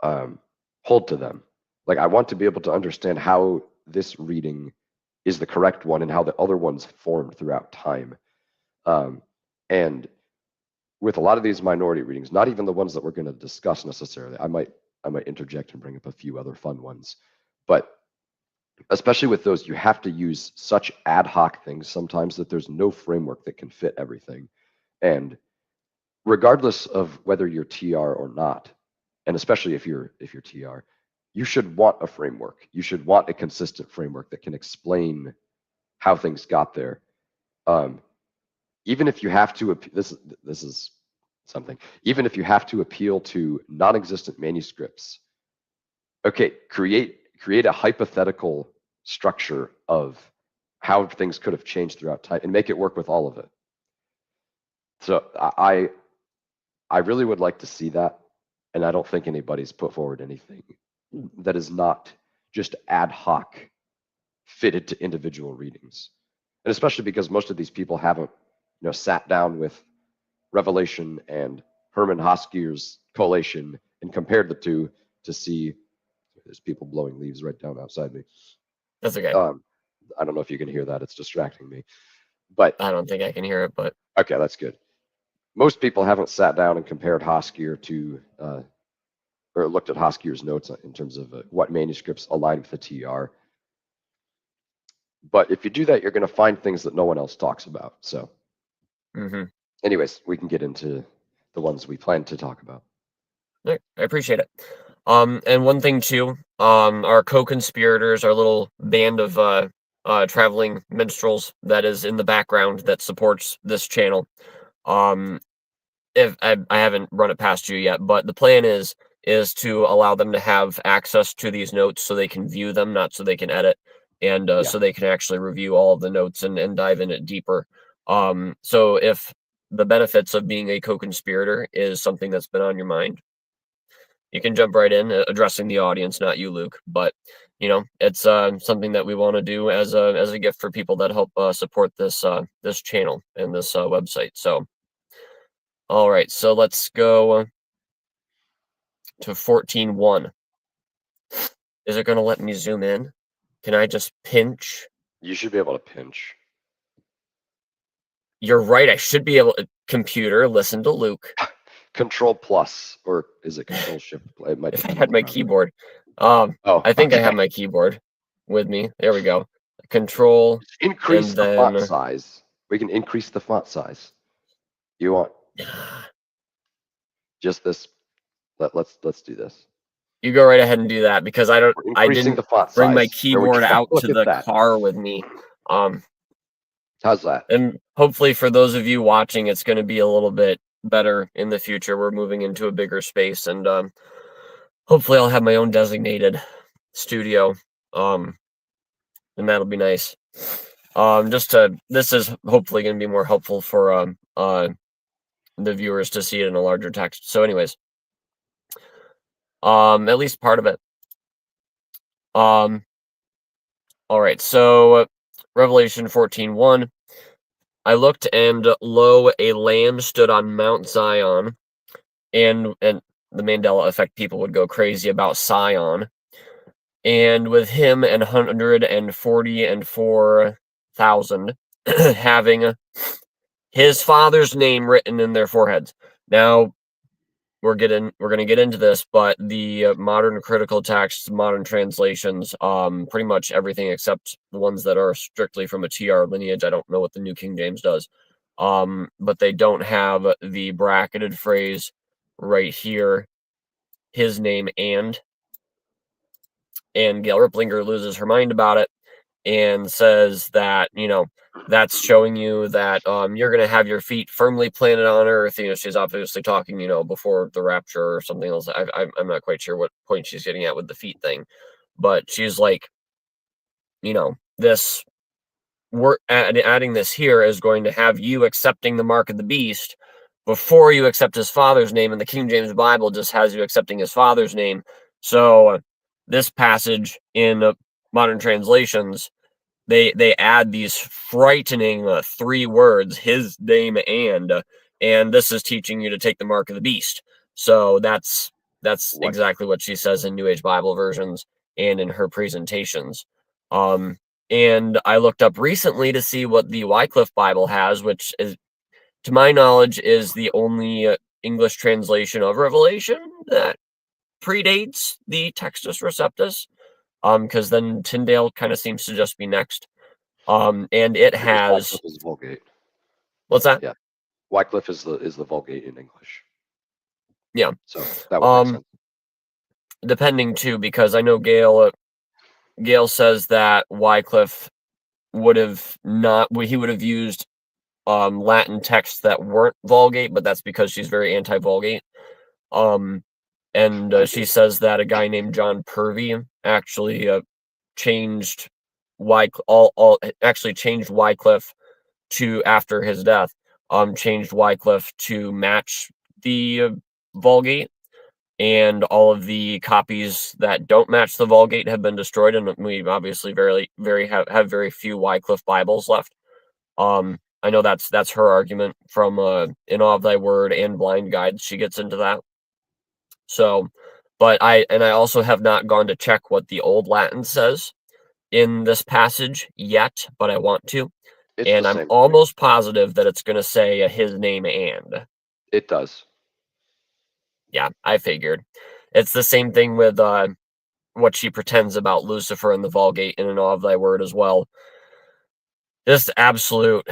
hold to them. Like I want to be able to understand how this reading is the correct one and how the other ones formed throughout time. And with a lot of these minority readings, not even the ones that we're going to discuss necessarily, I might interject and bring up a few other fun ones, but especially with those, you have to use such ad hoc things sometimes that there's no framework that can fit everything. And regardless of whether you're TR or not, and especially if you're TR, you should want a framework. You should want a consistent framework that can explain how things got there. Even if you have to, this is something. Even if you have to appeal to non-existent manuscripts, okay, create a hypothetical structure of how things could have changed throughout time and make it work with all of it. So I really would like to see that, and I don't think anybody's put forward anything that is not just ad hoc fitted to individual readings. And especially because most of these people haven't, sat down with Revelation and Herman Hoskier's collation and compared the two to see. There's people blowing leaves right down outside me. That's okay. I don't know if you can hear that. It's distracting me. But I don't think I can hear it, but okay, that's good. Most people haven't sat down and compared Hoskier to, or looked at Hoskier's notes in terms of what manuscripts align with the TR. But if you do that, you're going to find things that no one else talks about. So, anyways, we can get into the ones we plan to talk about. I appreciate it. And one thing too, our co-conspirators, our little band of traveling minstrels that is in the background that supports this channel. If I haven't run it past you yet, but the plan is to allow them to have access to these notes so they can view them, not so they can edit, and so they can actually review all of the notes and dive in it deeper. So if the benefits of being a co-conspirator is something that's been on your mind, you can jump right in, addressing the audience, not you, Luke. But it's something that we want to do as a gift for people that help support this this channel and this website. So, all right, so let's go to 14.1. Is it going to let me zoom in? Can I just pinch? You should be able to pinch. You're right. I should be able to. Computer, listen to Luke. Control plus, or is it Control Shift? It might If I depend had on my the router. keyboard. I think I have my keyboard with me. There we go. Control. Increase and the then font size. We can increase the font size. You want just this? Let's do this. You go right ahead and do that, because I didn't the font bring my size. keyboard out Look to at the that. car with me. How's that? And hopefully for those of you watching, it's going to be a little bit better in the future. We're moving into a bigger space, and hopefully I'll have my own designated studio, and that'll be nice. This is hopefully going to be more helpful for the viewers to see it in a larger text. So anyways, at least part of it. All right, so Revelation 14:1. I looked, and lo, a lamb stood on Mount Zion, and the Mandela effect people would go crazy about Sion, and with him 144,000 having his father's name written in their foreheads. Now, we're going to get into this, but the modern critical texts, modern translations, pretty much everything except the ones that are strictly from a TR lineage. I don't know what the New King James does, but they don't have the bracketed phrase right here, his name and Gail Ripplinger loses her mind about it and says that, that's showing you that you're going to have your feet firmly planted on earth. She's obviously talking, before the rapture or something else. I'm not quite sure what point she's getting at with the feet thing, but she's like, this, we're adding this here is going to have you accepting the mark of the beast before you accept his father's name, and the King James Bible just has you accepting his father's name. So this passage in modern translations, they add these frightening 3 words, his name and this is teaching you to take the mark of the beast. So that's exactly what she says in New Age Bible versions and in her presentations. And I looked up recently to see what the Wycliffe Bible has, which is, to my knowledge, is the only English translation of Revelation that predates the Textus Receptus, because then Tyndale kind of seems to just be next. And it has. Wycliffe is Vulgate. What's that? Yeah, Wycliffe is the Vulgate in English. Yeah. So that would make sense. Depending too, because I know Gail says that Wycliffe would have used Latin texts that weren't Vulgate, but that's because she's very anti-Vulgate. And she says that a guy named John Purvey actually changed changed Wycliffe to, after his death, changed Wycliffe to match the Vulgate, and all of the copies that don't match the Vulgate have been destroyed, and we obviously have very few Wycliffe Bibles left. I know that's her argument from In Awe of Thy Word and Blind Guides. She gets into that. So, but I also have not gone to check what the Old Latin says in this passage yet, but I want to. And I'm almost positive that it's going to say his name and. It does. Yeah, I figured. It's the same thing with what she pretends about Lucifer in the Vulgate in An Awe of Thy Word as well. Just absolute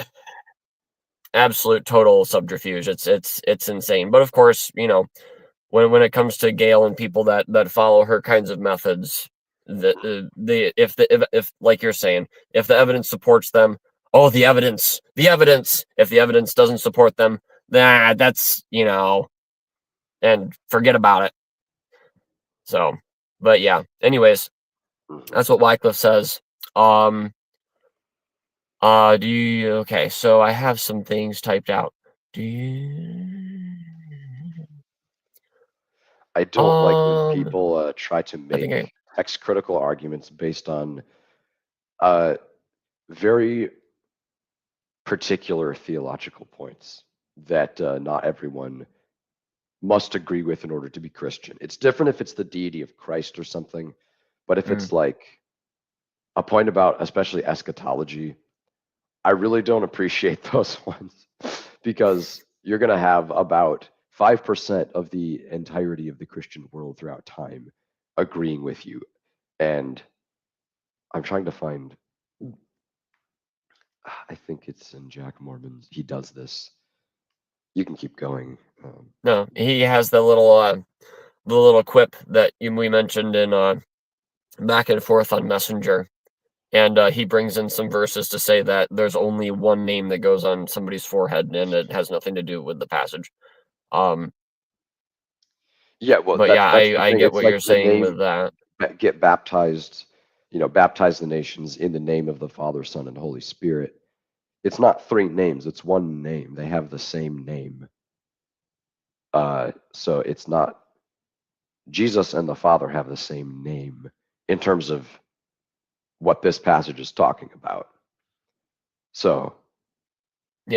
total subterfuge. It's insane. But of course, when it comes to Gail and people that follow her kinds of methods, if like you're saying, if the evidence supports them, the evidence. If the evidence doesn't support them, that's and forget about it. So, but yeah. Anyways, that's what Wycliffe says. Okay, so I have some things typed out. I don't like when Um, people try to I think make text critical arguments based on uh, very particular theological points that not everyone must agree with in order to be Christian. It's different if it's the deity of Christ or something, but if mm, it's like a point about especially eschatology, I really don't appreciate those ones because you're going to have about 5% of the entirety of the Christian world throughout time agreeing with you. And I'm trying to find, I think it's in Jack Mormon's, he does this. You can keep going. no, he has the little quip that we mentioned in back and forth on Messenger. And he brings in some verses to say that there's only one name that goes on somebody's forehead, and it has nothing to do with the passage. Yeah, well, But yeah, that's the I thing. get It's what you're like the saying name with that. get baptized, baptize the nations in the name of the Father, Son, and Holy Spirit. It's not three names, it's one name. They have the same name. So it's not Jesus and the Father have the same name in terms of what this passage is talking about. So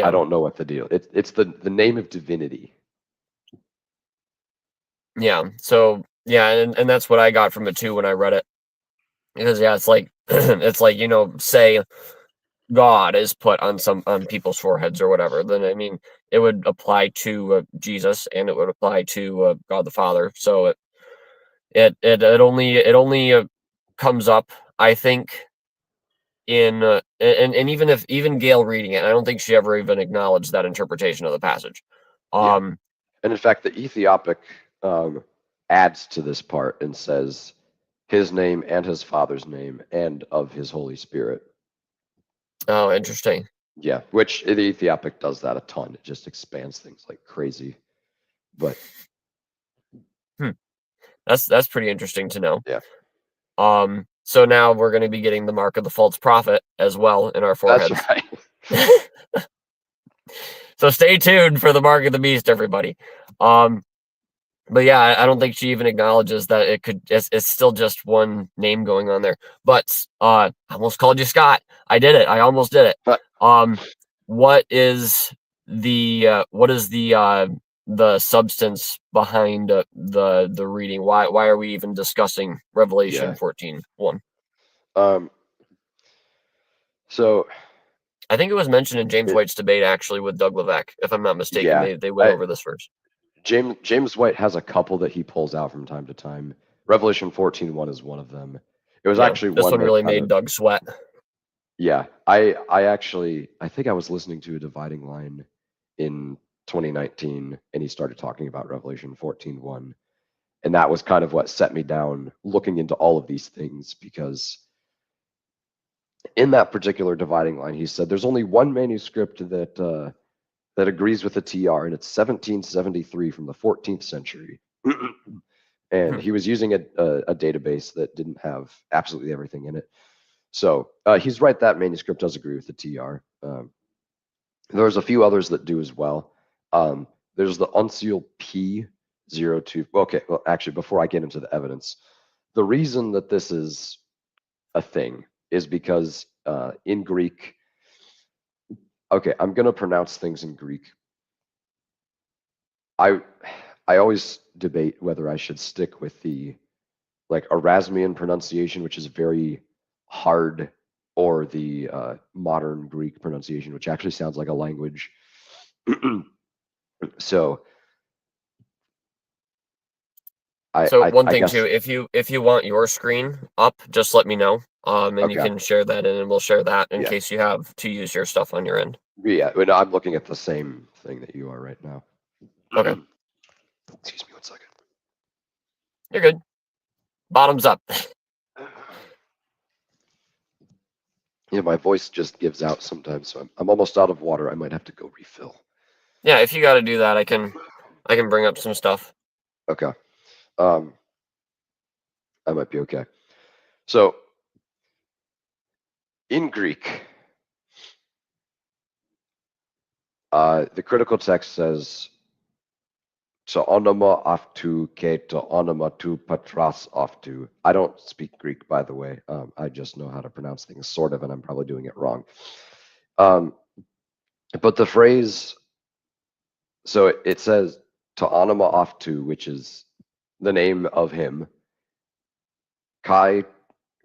I Yeah, don't know what the deal. It's the name of divinity. yeah. So yeah, and that's what I got from it too when I read it. Because yeah, it's like it's like, say God is put on people's foreheads or whatever, then I mean it would apply to Jesus, and it would apply to God the Father. So it only comes up, I think, in and even Gail reading it, I don't think she ever even acknowledged that interpretation of the passage. Yeah. Um, And in fact, the Ethiopic adds to this part and says his name and his father's name and of his Holy Spirit. oh, interesting. Yeah, which the Ethiopic does that a ton. It just expands things like crazy. But Hmm. That's pretty interesting to know. yeah, So now we're going to be getting the mark of the false prophet as well in our that's foreheads. right. So stay tuned for the mark of the beast, everybody. Um, but yeah, I don't think she even acknowledges that it's still just one name going on there. But I almost called you Scott. I did it. I almost did it. But Um, what is the substance behind the reading? Why are we even discussing Revelation yeah. 14:1? Um, so I think it was mentioned in James it, White's debate actually with Doug Levesque, if I'm not mistaken. yeah, They went over this verse. James White has a couple that he pulls out from time to time. Revelation 14:1 is one of them. It was Yeah, actually this one one that really kind made of Doug sweat. yeah. I think I was listening to a dividing line in 2019 and he started talking about Revelation 14:1. And that was kind of what set me down looking into all of these things because in that particular dividing line, he said there's only one manuscript that agrees with the TR, and it's 1773 from the 14th century. And Hmm. he was using a database that didn't have absolutely everything in it. So he's right, that manuscript does agree with the TR. There's a few others that do as well. There's the Uncial P02. Okay, well, actually, before I get into the evidence, the reason that this is a thing is because in Greek, okay, I'm going to pronounce things in Greek. I I always debate whether I should stick with the like Erasmian pronunciation, which is very hard, or the modern Greek pronunciation, which actually sounds like a language. So So one I thing too, guess if you want your screen up, just let me know. And you okay, can share that in, and we'll share that in yeah, case you have to use your stuff on your end. yeah. Well, no, I'm looking at the same thing that you are right now. Okay, Excuse me one second. you're good. Bottoms up. Yeah, my voice just gives out sometimes, so I'm almost out of water. I might have to go refill. Yeah, if you got to do that, I can bring up some stuff. Okay. Um, I might be okay. So in Greek, the critical text says to onoma aftu ke to onoma tu patras aftu. I don't speak Greek, by the way. I just know how to pronounce things, sort of, and I'm probably doing it wrong. But the phrase, so it says to onoma aftu, which is the name of him, kai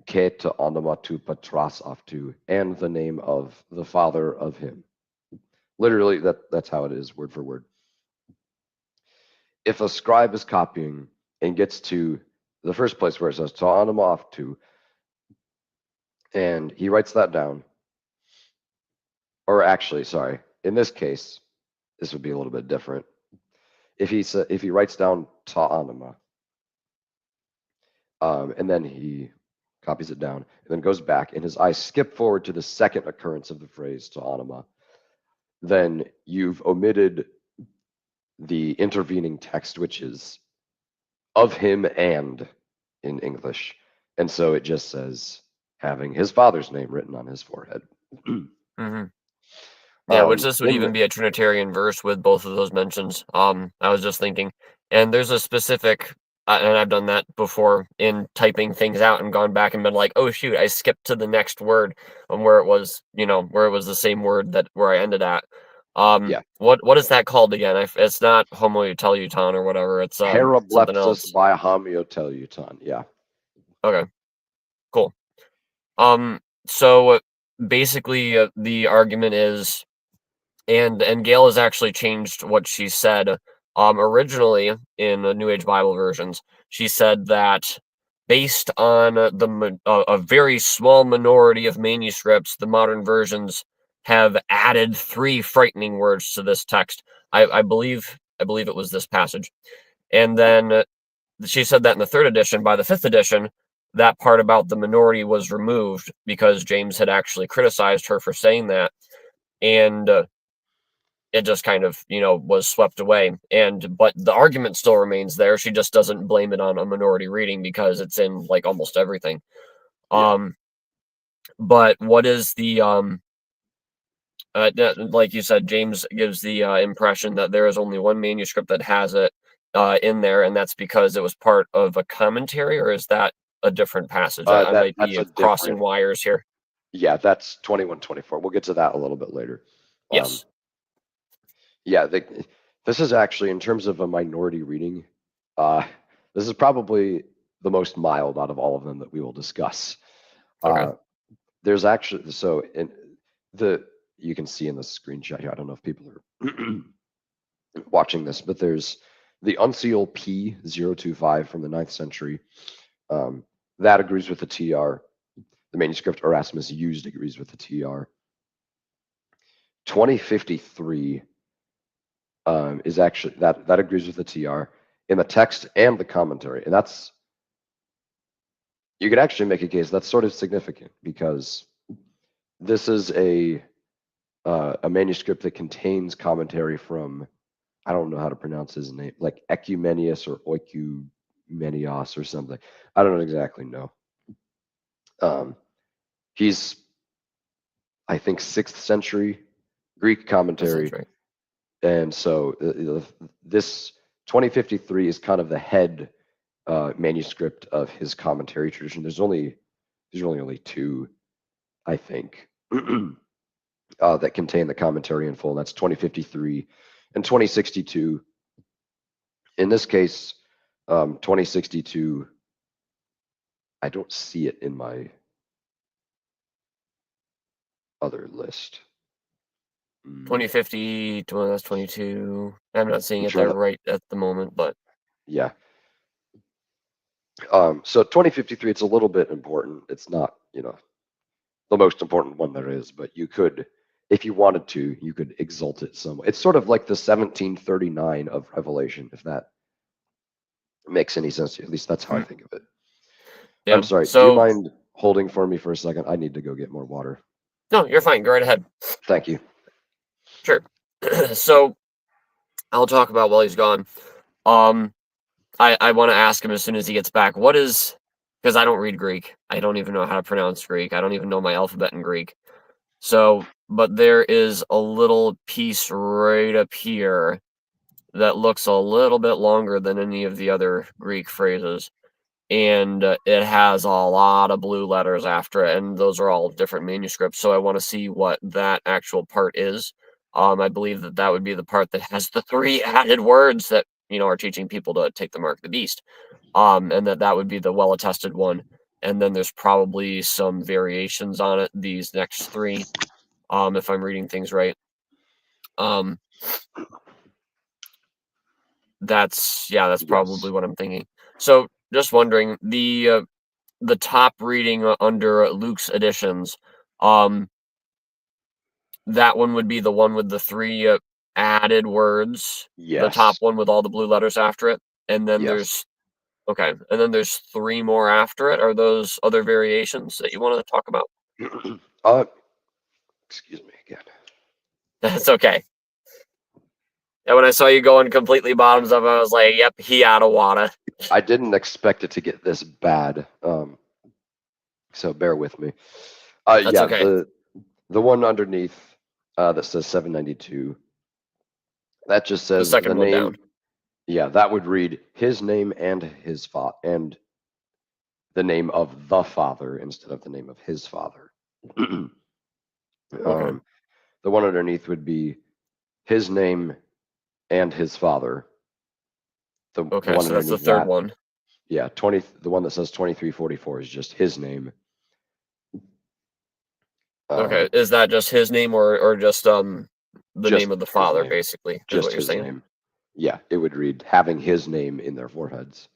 ke to onoma tu patras aftu, and the name of the father of him. Literally, that's how it is, word for word. If a scribe is copying and gets to the first place where it says to onoma aftu, and he writes that down, or actually, sorry, in this case, this would be a little bit different. If he writes down ta anima, and then he copies it down, and then goes back, and his eyes skip forward to the second occurrence of the phrase ta anima, then you've omitted the intervening text, which is of him and in English, and so it just says having his father's name written on his forehead. Mm-hmm. Yeah, which this would even be a Trinitarian verse with both of those mentions. I was just thinking, and there's a specific, and I've done that before in typing things out and gone back and been like, oh shoot, I skipped to the next word where it was, where it was the same word that where I ended at. Yeah. What is that called again? It's not homoteleuton or whatever. It's something else. Parablepsis by homoteleuton. Yeah. Okay. Cool. So basically, the argument is. And Gail has actually changed what she said. Originally in the New Age Bible versions, she said that based on a very small minority of manuscripts, the modern versions have added 3 frightening words to this text. I believe it was this passage, and then she said that in the 3rd edition. By the 5th edition, that part about the minority was removed because James had actually criticized her for saying that, and it just kind of, was swept away. But the argument still remains there. She just doesn't blame it on a minority reading because it's in like almost everything. Yeah. But what is the like you said, James gives the impression that there is only one manuscript that has it in there, and that's because it was part of a commentary, or is that a different passage? I might be crossing wires here. Yeah, that's 2124. We'll get to that a little bit later. Yes. Yeah, this is actually, in terms of a minority reading, this is probably the most mild out of all of them that we will discuss. Okay. There's actually, so you can see in the screenshot here, I don't know if people are watching this, but there's the Uncial P025 from the 9th century. That agrees with the TR. The manuscript Erasmus used agrees with the TR. 2053 is actually, that agrees with the TR in the text and the commentary. And that's, you could actually make a case that's sort of significant because this is a manuscript that contains commentary from, I don't know how to pronounce his name, like Ecumenius or Oikumenios or something. I don't exactly know. He's, I think, 6th century Greek commentary. Right. And so this 2053 is kind of the head manuscript of his commentary tradition. There's really only 2, I think, that contain the commentary in full. And that's 2053 and 2062. In this case, 2062, I don't see it in my other list. 2050, that's 22. I'm not seeing it there right at the moment, but yeah. So 2053, it's a little bit important. It's not, the most important one there is, but you could, if you wanted to, you could exalt it some way. It's sort of like the 1739 of Revelation, if that makes any sense to you. At least that's how I think of it. Yeah. I'm sorry. Do you mind holding for me for a second? I need to go get more water. No, you're fine. Go right ahead. Thank you. Sure. So I'll talk about while he's gone. I want to ask him as soon as he gets back, because I don't read Greek. I don't even know how to pronounce Greek. I don't even know my alphabet in Greek. So, but there is a little piece right up here that looks a little bit longer than any of the other Greek phrases. And it has a lot of blue letters after it, and those are all different manuscripts. So I want to see what that actual part is. I believe that would be the part that has the 3 added words that, are teaching people to take the mark of the beast. And that would be the well-attested one. And then there's probably some variations on it, these next 3, if I'm reading things right. That's probably Yes. what I'm thinking. So just wondering, the top reading under Luke's editions, that one would be the one with the 3 added words. The top Yes. one with all the blue letters after it, and then Yes. there's 3 more after it. Are those other variations that you want to talk about? Excuse me again. That's okay. And when I saw you going completely bottoms up, I was like, "Yep, he out of water." I didn't expect it to get this bad. So bear with me. That's Yeah, okay. the one underneath that says 792. That just The says second the one name. down. Yeah, that would read his name and his and the name of the Father instead of the name of his Father. Okay. The one underneath would be his name and his Father. The Okay, one so that's the underneath third that, one. yeah, the one that says 2344 is just his name. Okay, is that just his name or just the Just name of the his Father, name. basically, is Just what you're his saying? name. Yeah, it would read having his name in their foreheads.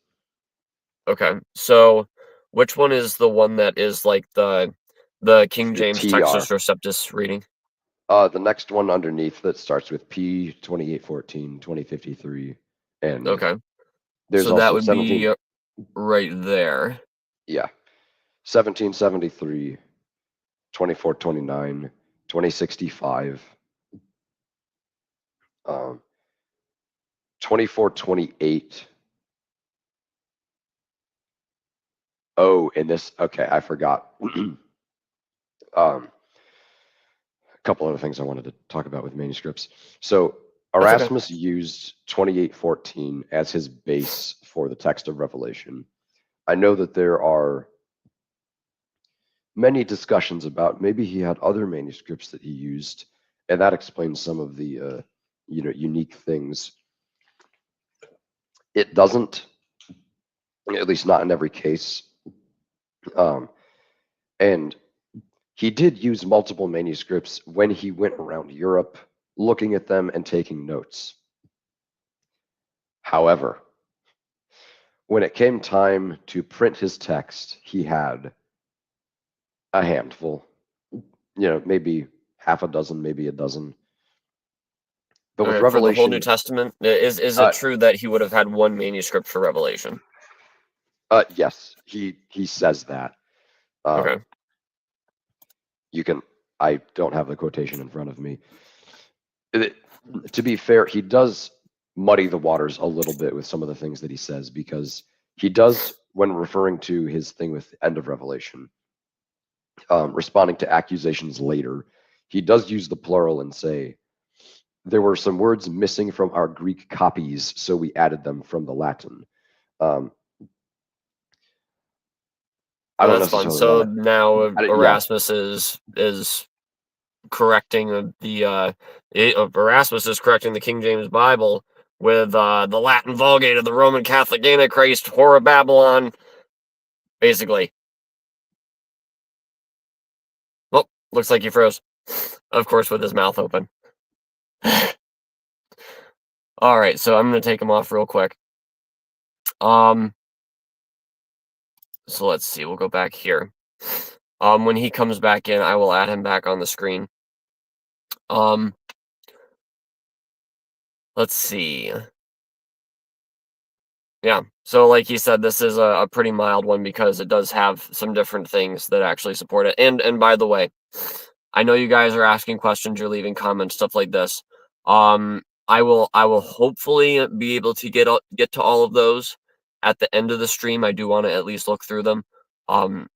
Okay, so which one is the one that is like the King The James Textus TR. Receptus reading? The next one underneath that starts with P 2814, 2053, and Okay, there's so that also would 17. be right there. Yeah, 1773, 2429, 2065, 2428. Oh, and this, okay, I forgot. A couple other things I wanted to talk about with manuscripts. So That's okay. Erasmus used 2814 as his base for the text of Revelation. I know that there are many discussions about maybe he had other manuscripts that he used, and that explains some of the unique things. It doesn't, at least not in every case. And he did use multiple manuscripts when he went around Europe looking at them and taking notes. However, when it came time to print his text, he had a handful, maybe half a dozen, maybe a dozen. But with Okay, for the whole New Revelation, Testament, is it true that he would have had one manuscript for Revelation? yes, he says that. Okay. I don't have the quotation in front of me. To be fair, he does muddy the waters a little bit with some of the things that he says, because he does, when referring to his thing with the end of Revelation, responding to accusations later, he does use the plural and say, there were some words missing from our Greek copies, so we added them from the Latin. I don't That's fun. necessarily So want now to. Yeah, Erasmus is correcting Erasmus is correcting the King James Bible with the Latin Vulgate of the Roman Catholic Antichrist, Whore of Babylon, basically. Well, looks like he froze. Of course, with his mouth open. All right, so I'm gonna take him off real quick. So let's see. We'll go back here. When he comes back in, I will add him back on the screen. Let's see. Yeah, so like he said, this is a pretty mild one because it does have some different things that actually support it. And by the way, I know you guys are asking questions, you're leaving comments, stuff like this. I will hopefully be able to get to all of those at the end of the stream. I do want to at least look through them.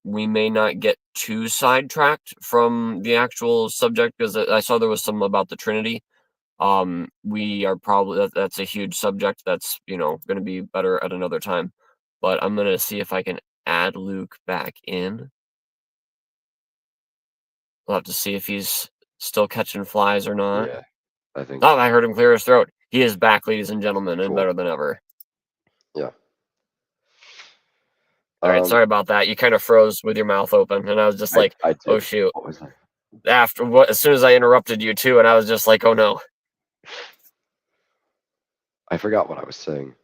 We may not get too sidetracked from the actual subject because I saw there was some about the Trinity. We are probably that's a huge subject that's going to be better at another time. But I'm gonna see if I can add Luke back in. We'll have to see if he's still catching flies or not. Yeah, I think. Oh, I heard him clear his throat. He is back, ladies and gentlemen, and Cool. better than ever. Yeah. All right, sorry about that. You kind of froze with your mouth open, and I was just like, I did. "Oh shoot!" What was that? As soon as I interrupted you too, and I was just like, "Oh no." I forgot what I was saying.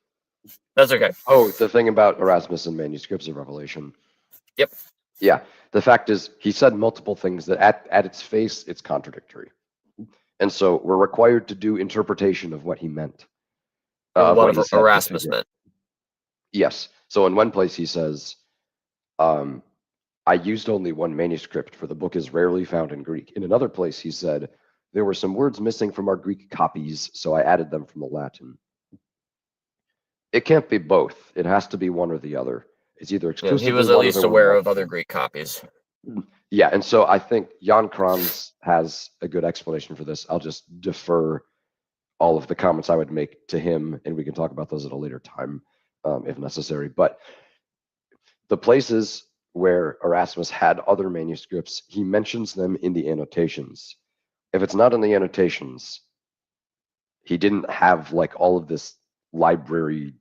That's okay. Oh, the thing about Erasmus and manuscripts of Revelation. Yep. Yeah. The fact is, he said multiple things that at its face, it's contradictory. And so we're required to do interpretation of what he meant. What Erasmus meant. Yes. So in one place he says, I used only one manuscript, for the book is rarely found in Greek. In another place he said, there were some words missing from our Greek copies, so I added them from the Latin. It can't be both. It has to be one or the other. It's either exclusively. He was at least aware of other Greek copies. Yeah, and so I think Jan Kranz has a good explanation for this. I'll just defer all of the comments I would make to him, and we can talk about those at a later time if necessary. But the places where Erasmus had other manuscripts, he mentions them in the annotations. If it's not in the annotations, he didn't have like all of this library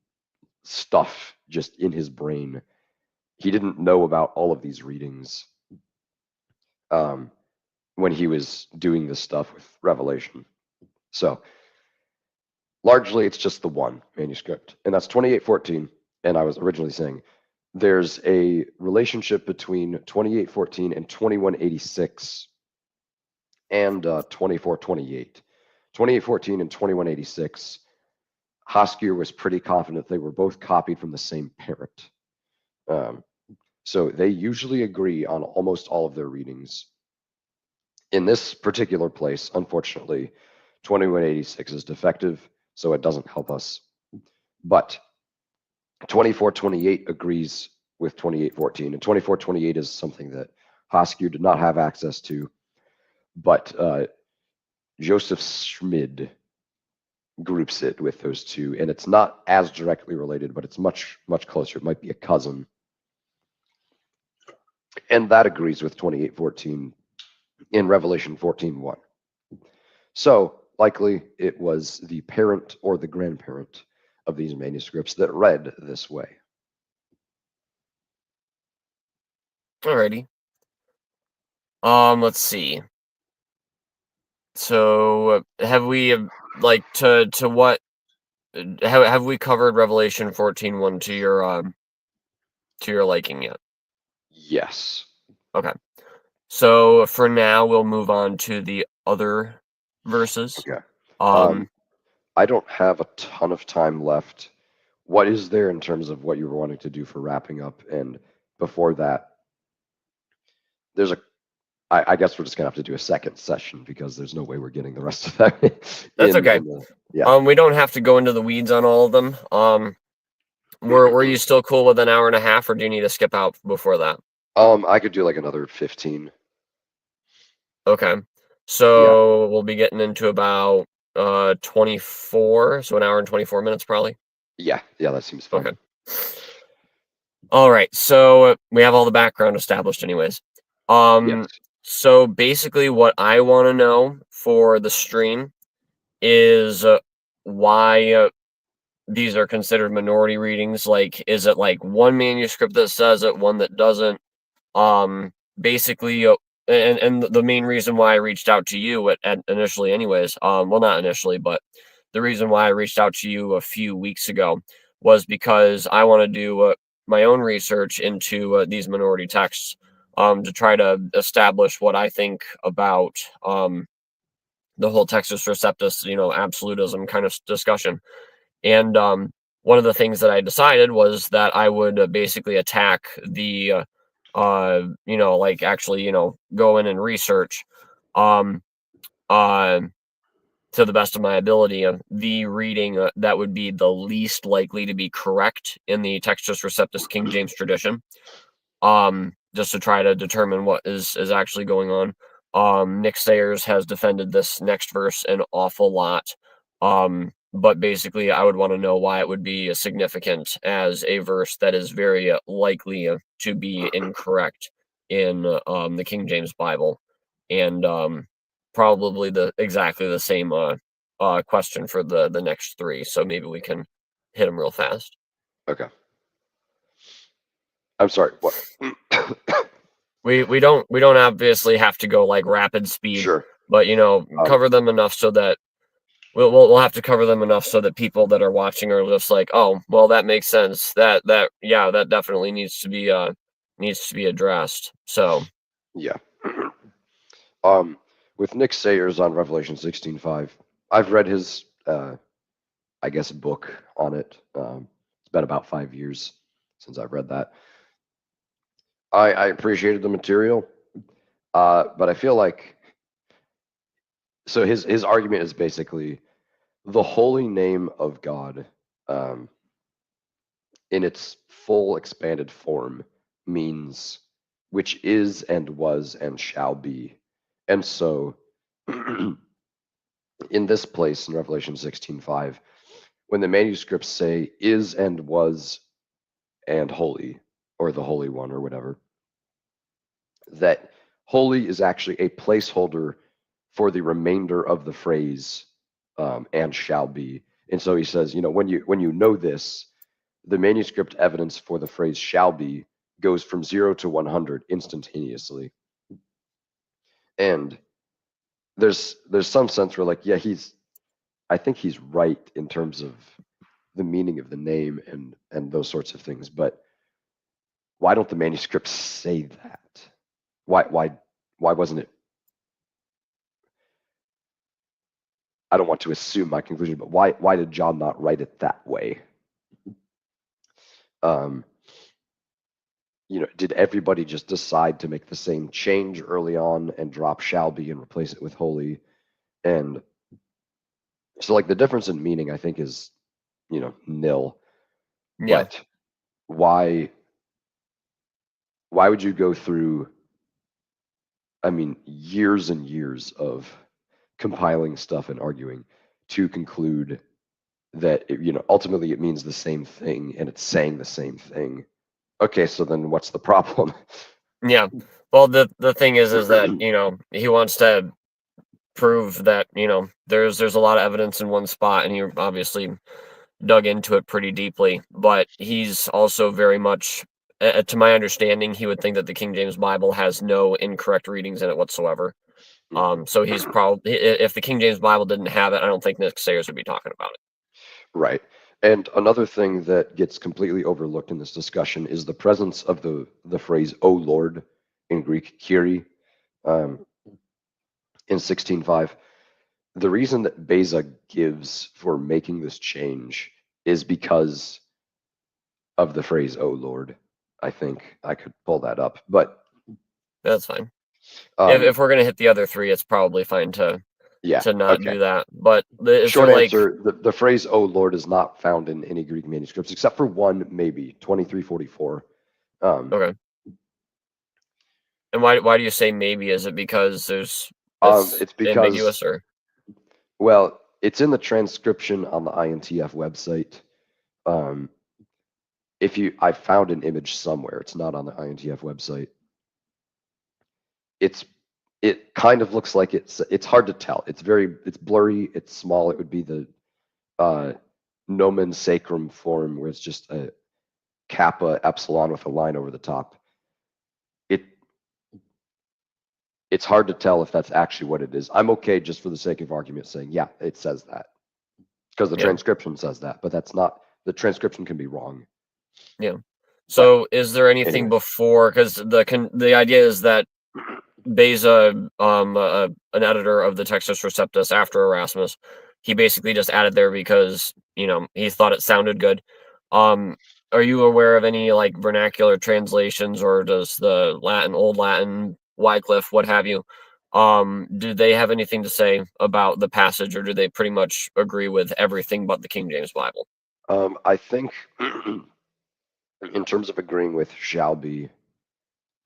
stuff just in his brain. He didn't know about all of these readings when he was doing this stuff with Revelation. So largely it's just the one manuscript, and that's 2814. And I was originally saying there's a relationship between 2814 and 2186 and 2428. 2814 and 2186, Hoskier was pretty confident they were both copied from the same parent. So they usually agree on almost all of their readings. In this particular place, unfortunately, 2186 is defective, so it doesn't help us. But 2428 agrees with 2814, and 2428 is something that Hoskier did not have access to, but Joseph Schmid groups it with those two, and it's not as directly related, but it's much, much closer. It might be a cousin. And that agrees with 2814 in Revelation 14:1. So likely it was the parent or the grandparent of these manuscripts that read this way. Alrighty. Let's see. So have we like to what have we covered Revelation 14:1 to your liking yet? Yes. Okay. So for now we'll move on to the other verses. Okay. I don't have a ton of time left. What is there in terms of what you were wanting to do for wrapping up? And before that, there's I guess we're just gonna have to do a second session because there's no way we're getting the rest of that. That's okay. Yeah. We don't have to go into the weeds on all of them. Were you still cool with an hour and a half, or do you need to skip out before that? I could do like another 15. Okay. So we'll be getting into about 24, so an hour and 24 minutes probably. Yeah, that seems fine. Okay. All right. So we have all the background established anyways. Yes. So basically what I want to know for the stream is why these are considered minority readings. Like, is it like one manuscript that says it, one that doesn't? Basically, and the main reason why I reached out to you at initially anyways, well, not initially, but the reason why I reached out to you a few weeks ago was because I want to do my own research into these minority texts to try to establish what I think about the whole Textus Receptus, absolutism kind of discussion. And one of the things that I decided was that I would basically attack the like actually, go in and research to the best of my ability the reading that would be the least likely to be correct in the Textus Receptus King James tradition, just to try to determine what is actually going on. Nick Sayers has defended this next verse an awful lot. But basically, I would want to know why it would be significant as a verse that is very likely to be incorrect in the King James Bible, and probably exactly the same question for the next three. So maybe we can hit them real fast. Okay. I'm sorry. What? We don't obviously have to go like rapid speed, Sure. but cover them enough so that we'll have to cover them enough so that people that are watching are just like, oh, well, that makes sense. That definitely needs to be addressed. So Yeah. With Nick Sayers on Revelation 16:5, I've read his I guess book on it. It's been about 5 years since I've read that. I appreciated the material, but I feel like so his argument is basically the holy name of God, in its full expanded form, means which is and was and shall be. And so in this place in Revelation 16:5, when the manuscripts say is and was and holy, or the Holy One, or whatever, that holy is actually a placeholder for the remainder of the phrase and shall be. And so he says, when you know this, the manuscript evidence for the phrase shall be goes from 0 to 100 instantaneously. And there's some sense where, like, yeah, I think he's right in terms of the meaning of the name and those sorts of things, but why don't the manuscripts say that? Why wasn't it? I don't want to assume my conclusion, but why did John not write it that way? Did everybody just decide to make the same change early on and drop shall be and replace it with holy? And so, like, the difference in meaning, I think, is, nil. yeah, But why would you go through, I mean, years and years of compiling stuff and arguing to conclude that, ultimately it means the same thing and it's saying the same thing? Okay, so then what's the problem? yeah. Well, the thing is that he wants to prove that there's a lot of evidence in one spot, and he obviously dug into it pretty deeply. But he's also very much, to my understanding, he would think that the King James Bible has no incorrect readings in it whatsoever. So he's probably, if the King James Bible didn't have it, I don't think Nick Sayers would be talking about it. Right. And another thing that gets completely overlooked in this discussion is the presence of the phrase "O Lord" in Greek, Kyrie, in 16:5. The reason that Beza gives for making this change is because of the phrase "O Lord." I think I could pull that up, but That's fine. If we're gonna hit the other three, it's probably fine to yeah, not okay. do that. But is Short there, like, answer: the phrase "O Lord" is not found in any Greek manuscripts except for one, maybe 2344. okay. And why do you say maybe? Is it because it's It's because, ambiguous, or? well, it's in the transcription on the INTF website. Um, I found an image somewhere. It's not on the INTF website. It kind of looks like it's hard to tell. It's blurry. It's small. It would be the nomen sacrum form, where it's just a kappa epsilon with a line over the top. It's hard to tell if that's actually what it is. I'm okay, just for the sake of argument, saying, yeah, it says that, because the Yeah. transcription says that, but that's not, the transcription can be wrong. Yeah. So is there anything anyway. before? Because the idea is that Beza, an editor of the Textus Receptus after Erasmus, he basically just added there because he thought it sounded good. Are you aware of any, like, vernacular translations, or does the Old Latin, Wycliffe, what have you? Do they have anything to say about the passage, or do they pretty much agree with everything but the King James Bible? I think, in terms of agreeing with shall be,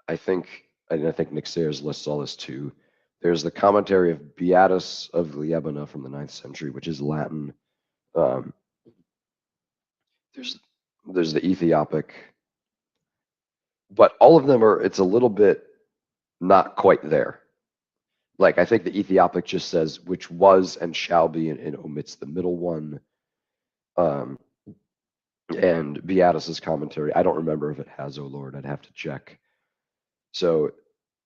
I think Nick Sayers lists all this too. There's the commentary of Beatus of Liebana from the 9th century, which is Latin. Um, there's the Ethiopic, but all of them are, it's a little bit not quite there. Like, I think the Ethiopic just says, which was and shall be, and omits the middle one. And Beatus's commentary, I don't remember if it has, oh Lord, I'd have to check. So,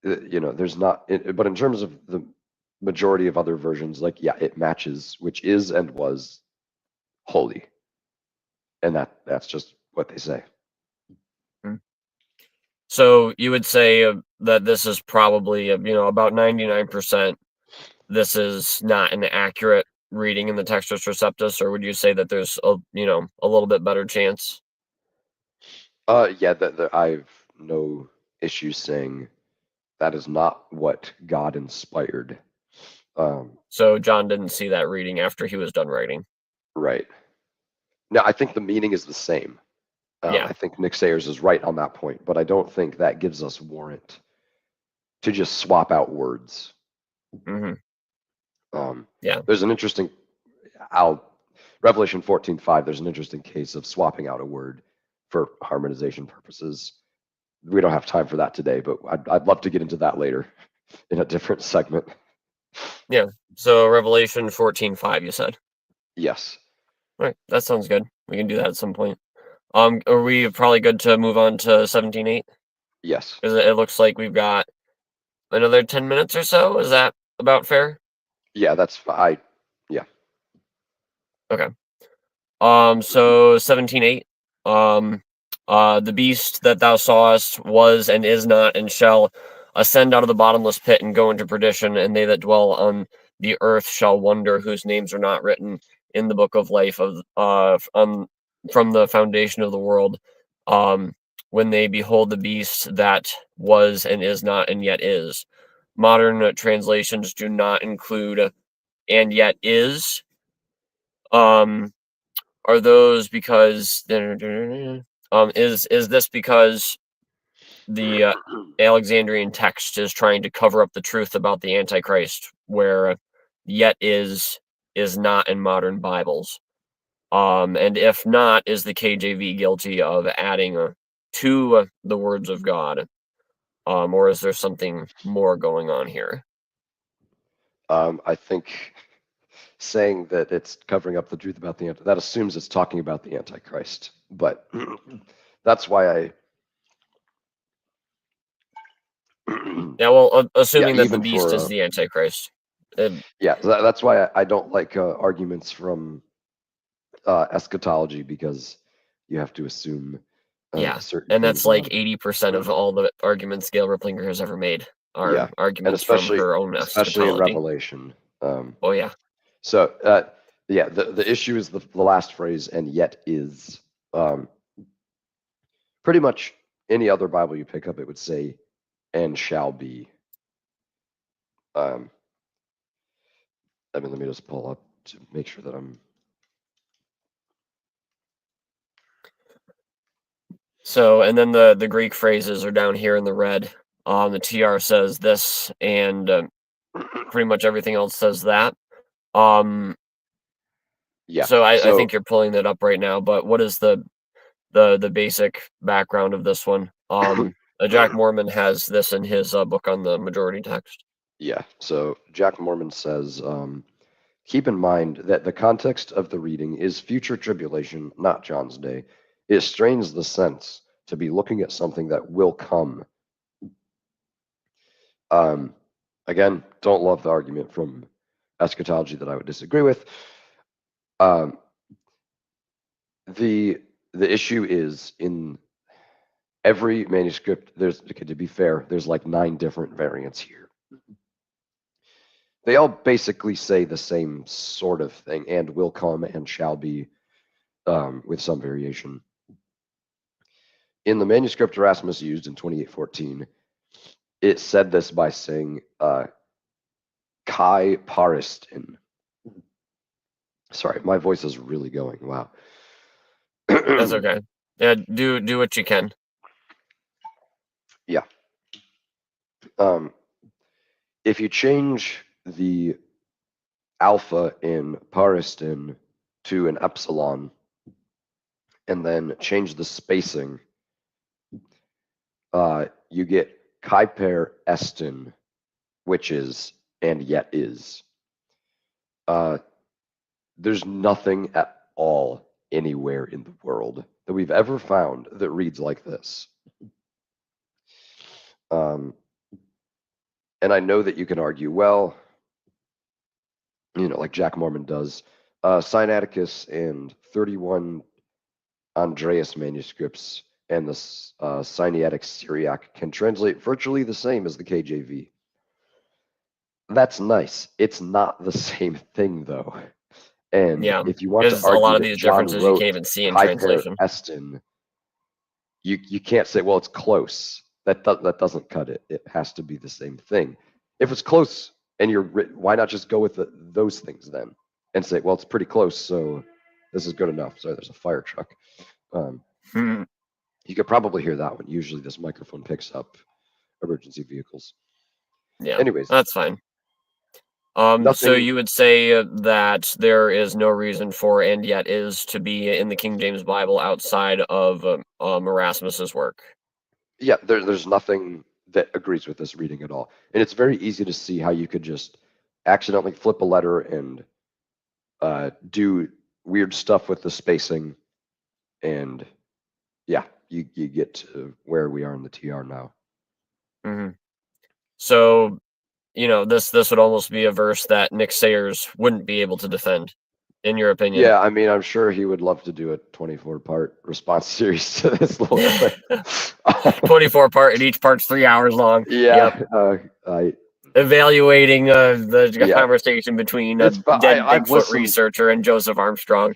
there's not, but in terms of the majority of other versions, like, yeah, it matches, which is and was holy. And that's just what they say. So you would say that this is probably, about 99%, this is not an accurate reading in the Textus Receptus, or would you say that there's a little bit better chance? Yeah, I've no issue saying that is not what God inspired. So John didn't see that reading after he was done writing. Right. Now, I think the meaning is the same. Yeah. I think Nick Sayers is right on that point, but I don't think that gives us warrant to just swap out words. Yeah. There's an interesting, Revelation 14:5, there's an interesting case of swapping out a word for harmonization purposes. We don't have time for that today, but I'd love to get into that later in a different segment. Yeah. So Revelation 14:5, you said? Yes. All right. That sounds good. We can do that at some point. Are we probably good to move on to 17:8? Yes. Because it looks like we've got another 10 minutes or so. Is that about fair? Yeah, that's fine. Yeah. Okay. So 17:8. The beast that thou sawest was and is not and shall ascend out of the bottomless pit and go into perdition, and they that dwell on the earth shall wonder, whose names are not written in the book of life from the foundation of the world, when they behold the beast that was and is not and yet is. Modern translations do not include and yet is. Are those because is this because the Alexandrian text is trying to cover up the truth about the Antichrist, where yet is not in modern Bibles? And if not, is the KJV guilty of adding to the words of God? Or is there something more going on here? I think saying that it's covering up the truth about that assumes it's talking about the Antichrist. But that's why Yeah, well, assuming that the even beast for is the Antichrist. that's why I don't like arguments from eschatology, because you have to assume Yeah, certain and things that's like about 80% of all the arguments Gail Riplinger has ever made are and arguments from her own especially in eschatology. Revelation. Oh yeah. So the issue is the last phrase, and yet is. Pretty much any other Bible you pick up, it would say, and shall be. I mean, let me just pull up to make sure that I'm. So, and then the Greek phrases are down here in the red. The TR says this, and pretty much everything else says that. Yeah. So I think you're pulling that up right now. But what is the basic background of this one? Jack Mormon has this in his book on the majority text. Yeah. So Jack Mormon says, keep in mind that the context of the reading is future tribulation, not John's day. It strains the sense to be looking at something that will come. Again, don't love the argument from eschatology that I would disagree with. The issue is in every manuscript. To be fair, there's like 9 different variants here. They all basically say the same sort of thing, and will come and shall be, with some variation. In the manuscript Erasmus used in 2814, it said this by saying Kai Paristin. Sorry, my voice is really going. Wow. That's okay. Yeah, do what you can. Yeah. if you change the alpha in paristin to an epsilon, and then change the spacing, you get Kuiper estin, which is and yet is. There's nothing at all anywhere in the world that we've ever found that reads like this. And I know that you can argue, well, like Jack Mormon does, Sinaiticus and 31 Andreas manuscripts and the Sinaitic Syriac can translate virtually the same as the KJV. That's nice. It's not the same thing, though. And Yeah, if you want to because a argue lot of that these John differences you wrote can't even see in Kuiper translation. estin, you can't say, well, it's close. That doesn't cut it. It has to be the same thing. If it's close and why not just go with those things then and say, well, it's pretty close, so this is good enough. Sorry, there's a fire truck. You could probably hear that one. Usually this microphone picks up emergency vehicles. Yeah, Anyways, that's fine. nothing. So you would say that there is no reason for and yet is to be in the King James Bible outside of Erasmus's work. Yeah, there's nothing that agrees with this reading at all. And it's very easy to see how you could just accidentally flip a letter and do weird stuff with the spacing. And yeah, you get to where we are in the TR now. Mm-hmm. So, this would almost be a verse that Nick Sayers wouldn't be able to defend, in your opinion. Yeah, I mean, I'm sure he would love to do a 24-part response series to this little clip. 24-part, and each part's 3 hours long. Yeah, yep. Evaluating the conversation between a dead Bigfoot researcher and Joseph Armstrong.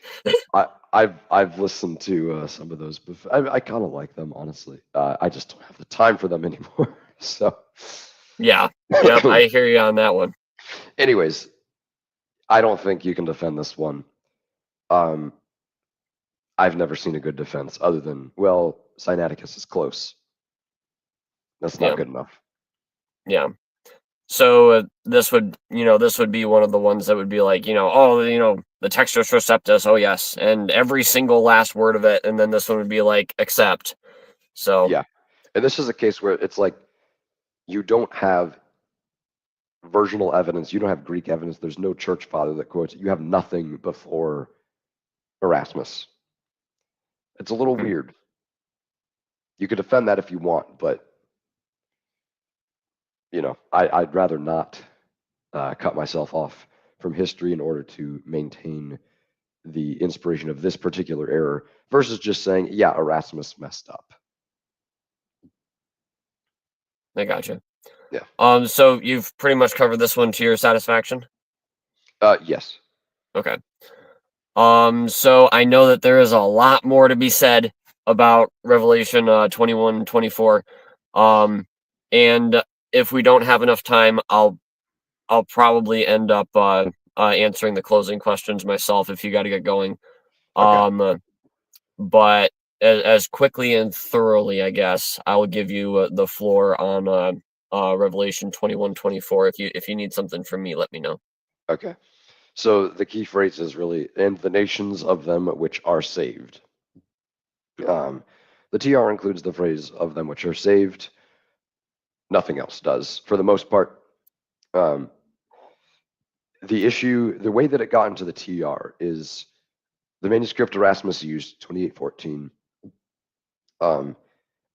I've listened to some of those before. I kind of like them, honestly. I just don't have the time for them anymore. So yeah, yep, I hear you on that one. Anyways, I don't think you can defend this one. I've never seen a good defense other than, well, Sinaiticus is close. That's not good enough. Yeah. So this would be one of the ones that would be like, the Textus Receptus, oh yes, and every single last word of it, and then this one would be like, accept. So yeah, and this is a case where it's like you don't have versional evidence, you don't have Greek evidence, there's no church father that quotes it, you have nothing before Erasmus. It's a little weird. You could defend that if you want, but I'd rather not cut myself off from history in order to maintain the inspiration of this particular error versus just saying, yeah, Erasmus messed up. I gotcha. Yeah. So you've pretty much covered this one to your satisfaction? Yes. Okay. So I know that there is a lot more to be said about Revelation 21-24. And if we don't have enough time, I'll probably end up answering the closing questions myself if you got to get going. Okay. But as quickly and thoroughly, I guess, I will give you the floor on Revelation 21-24. If you need something from me, let me know. Okay. So the key phrase is really, and the nations of them which are saved. The TR includes the phrase of them which are saved. Nothing else does. For the most part, the way that it got into the TR is the manuscript Erasmus used, 2814,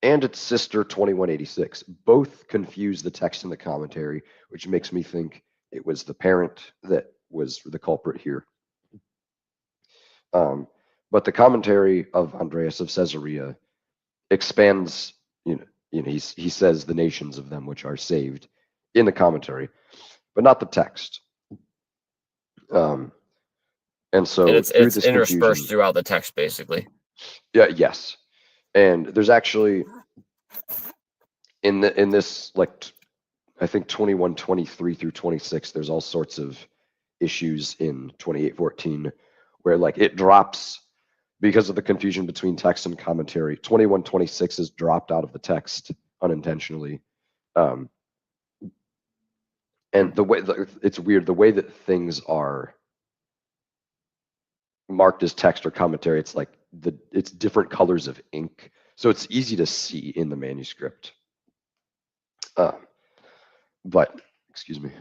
and its sister, 2186. Both confuse the text and the commentary, which makes me think it was the parent that was the culprit here. But the commentary of Andreas of Caesarea expands, he says the nations of them which are saved in the commentary, but not the text. And so it's interspersed throughout the text, basically. Yeah. Yes. And there's actually in this, like, I think 21:23 through 26, there's all sorts of issues in 28:14 where like it drops because of the confusion between text and commentary. 21:26 is dropped out of the text unintentionally. And the way it's weird, the way that things are marked as text or commentary, it's like it's different colors of ink, so it's easy to see in the manuscript. But excuse me.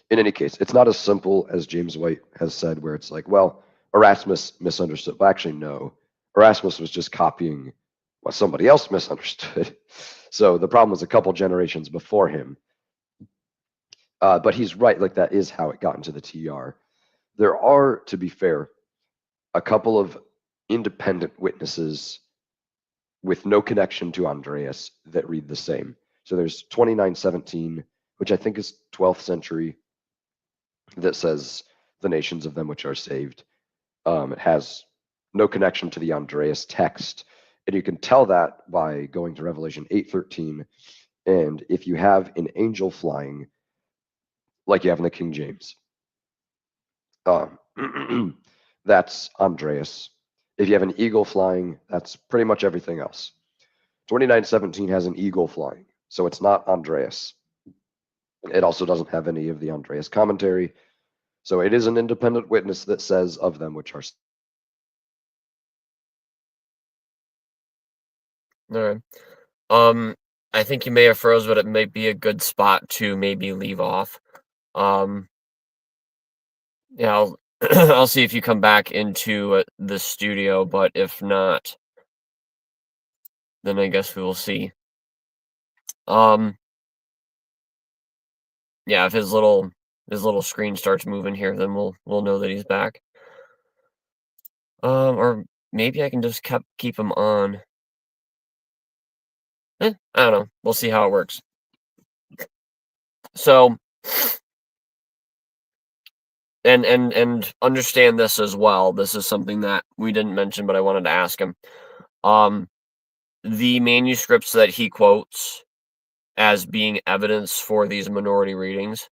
In any case, it's not as simple as James White has said, where it's like, well, Erasmus misunderstood. Well, actually, no. Erasmus was just copying what somebody else misunderstood. So the problem was a couple generations before him. But he's right, like that is how it got into the TR. There are, to be fair, a couple of independent witnesses with no connection to Andreas that read the same. So there's 2917, which I think is 12th century, that says the nations of them which are saved. It has no connection to the Andreas text. And you can tell that by going to Revelation 8:13. And if you have an angel flying, like you have in the King James, that's Andreas. If you have an eagle flying, that's pretty much everything else. 2917 has an eagle flying, so it's not Andreas. It also doesn't have any of the Andreas commentary. So it is an independent witness that says of them which are. All right. I think you may have froze, but it might be a good spot to maybe leave off. Yeah, I'll see if you come back into the studio, but if not, then I guess we will see. Yeah, if his little screen starts moving here, then we'll know that he's back. Or maybe I can just keep him on. I don't know. We'll see how it works. So, and understand this as well. This is something that we didn't mention, but I wanted to ask him. The manuscripts that he quotes as being evidence for these minority readings,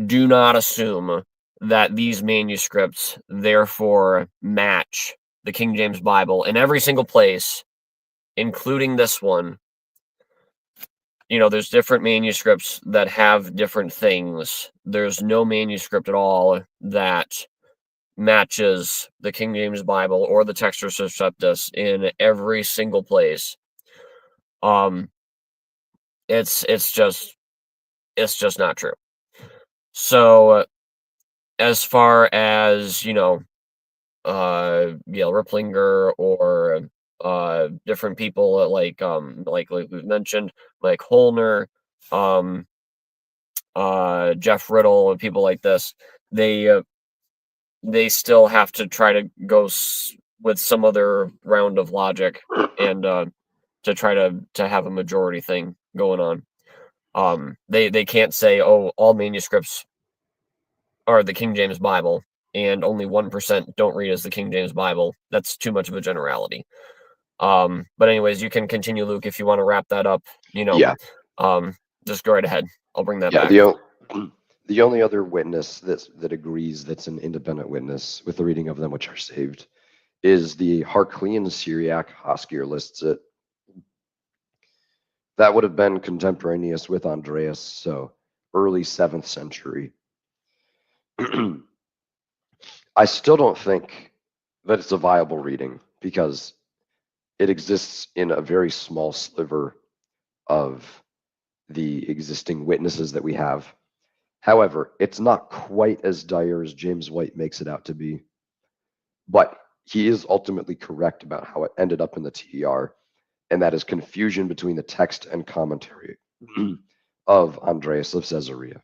do not assume that these manuscripts therefore match the King James Bible in every single place, including this one. You know, there's different manuscripts that have different things. There's no manuscript at all that matches the King James Bible or the Textus Receptus in every single place. It's just not true. So as far as, Gail Ripplinger or different people like we've mentioned, like Holner, Jeff Riddle, and people like this, they still have to try to go with some other round of logic and to try to have a majority thing going on. They can't say, oh, all manuscripts are the King James Bible and only 1% don't read as the King James Bible. That's too much of a generality. But anyways, you can continue, Luke, if you want to wrap that up. Yeah. Just go right ahead. I'll bring that back. The only other witness that agrees that's an independent witness with the reading of them which are saved is the Harklean Syriac. Hoskier lists it. That would have been contemporaneous with Andreas, so early 7th century. I still don't think that it's a viable reading because it exists in a very small sliver of the existing witnesses that we have. However, it's not quite as dire as James White makes it out to be. But he is ultimately correct about how it ended up in the TER, and that is confusion between the text and commentary of Andreas of Caesarea.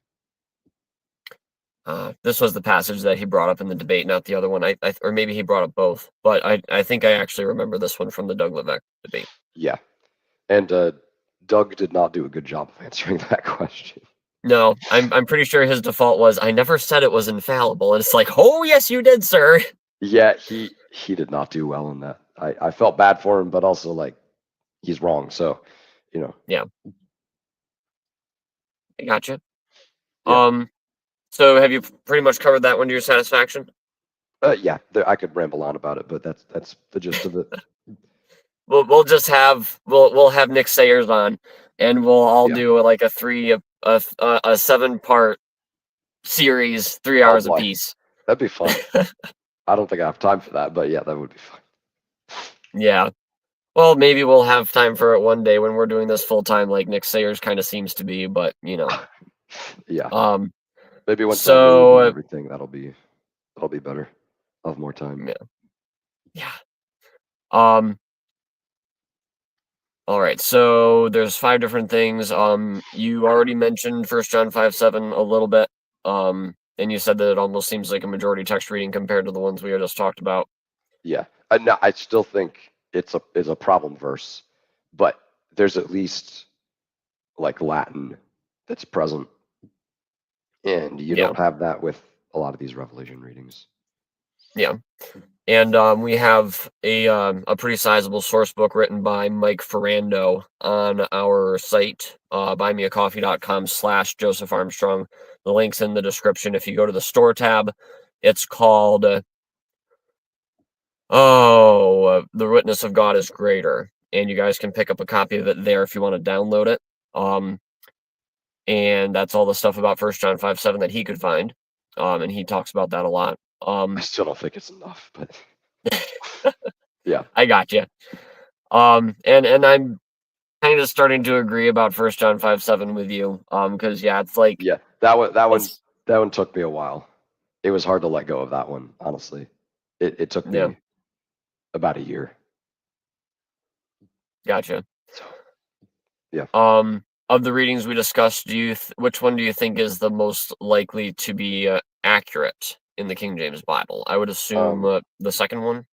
This was the passage that he brought up in the debate, not the other one. Or maybe he brought up both, but I think I actually remember this one from the Doug Levesque debate. Yeah, and Doug did not do a good job of answering that question. No, I'm pretty sure his default was, I never said it was infallible, and it's like, oh yes, you did, sir. Yeah, he did not do well in that. I felt bad for him, but also like he's wrong. So, Yeah, I gotcha. Yeah. So have you pretty much covered that one to your satisfaction? Yeah, I could ramble on about it, but that's the gist of it. We'll have Nick Sayers on and we'll all Yeah. do like a 7-part series, 3 Oh hours boy, apiece. that'd be fun. I don't think I have time for that, but yeah, that would be fun. Yeah. Well, maybe we'll have time for it one day when we're doing this full time, like Nick Sayers kind of seems to be. But Yeah, um, maybe once I move and so everything, that'll be better. I'll have more time. yeah. Um, all right. So there's 5 different things. You already mentioned 1 John 5:7 a little bit. And you said that it almost seems like a majority text reading compared to the ones we just talked about. Yeah, no, I still think it's a problem verse, but there's at least like Latin that's present, and you Yeah. don't have that with a lot of these Revelation readings. Yeah. And we have a pretty sizable source book written by Mike Ferrando on our site, buymeacoffee.com/Joseph Armstrong. The link's in the description. If you go to the store tab, it's called The Witness of God is Greater. And you guys can pick up a copy of it there if you want to download it. And that's all the stuff about 1 John 5:7 that he could find. And he talks about that a lot. I still don't think it's enough, but yeah, I got you. And I'm kind of starting to agree about 1 John 5:7 with you. Because it's like yeah, that one took me a while. It was hard to let go of that one, honestly. It took yeah, me about a year. gotcha. So yeah. Of the readings we discussed, which one do you think is the most likely to be accurate in the King James Bible? I would assume the second one.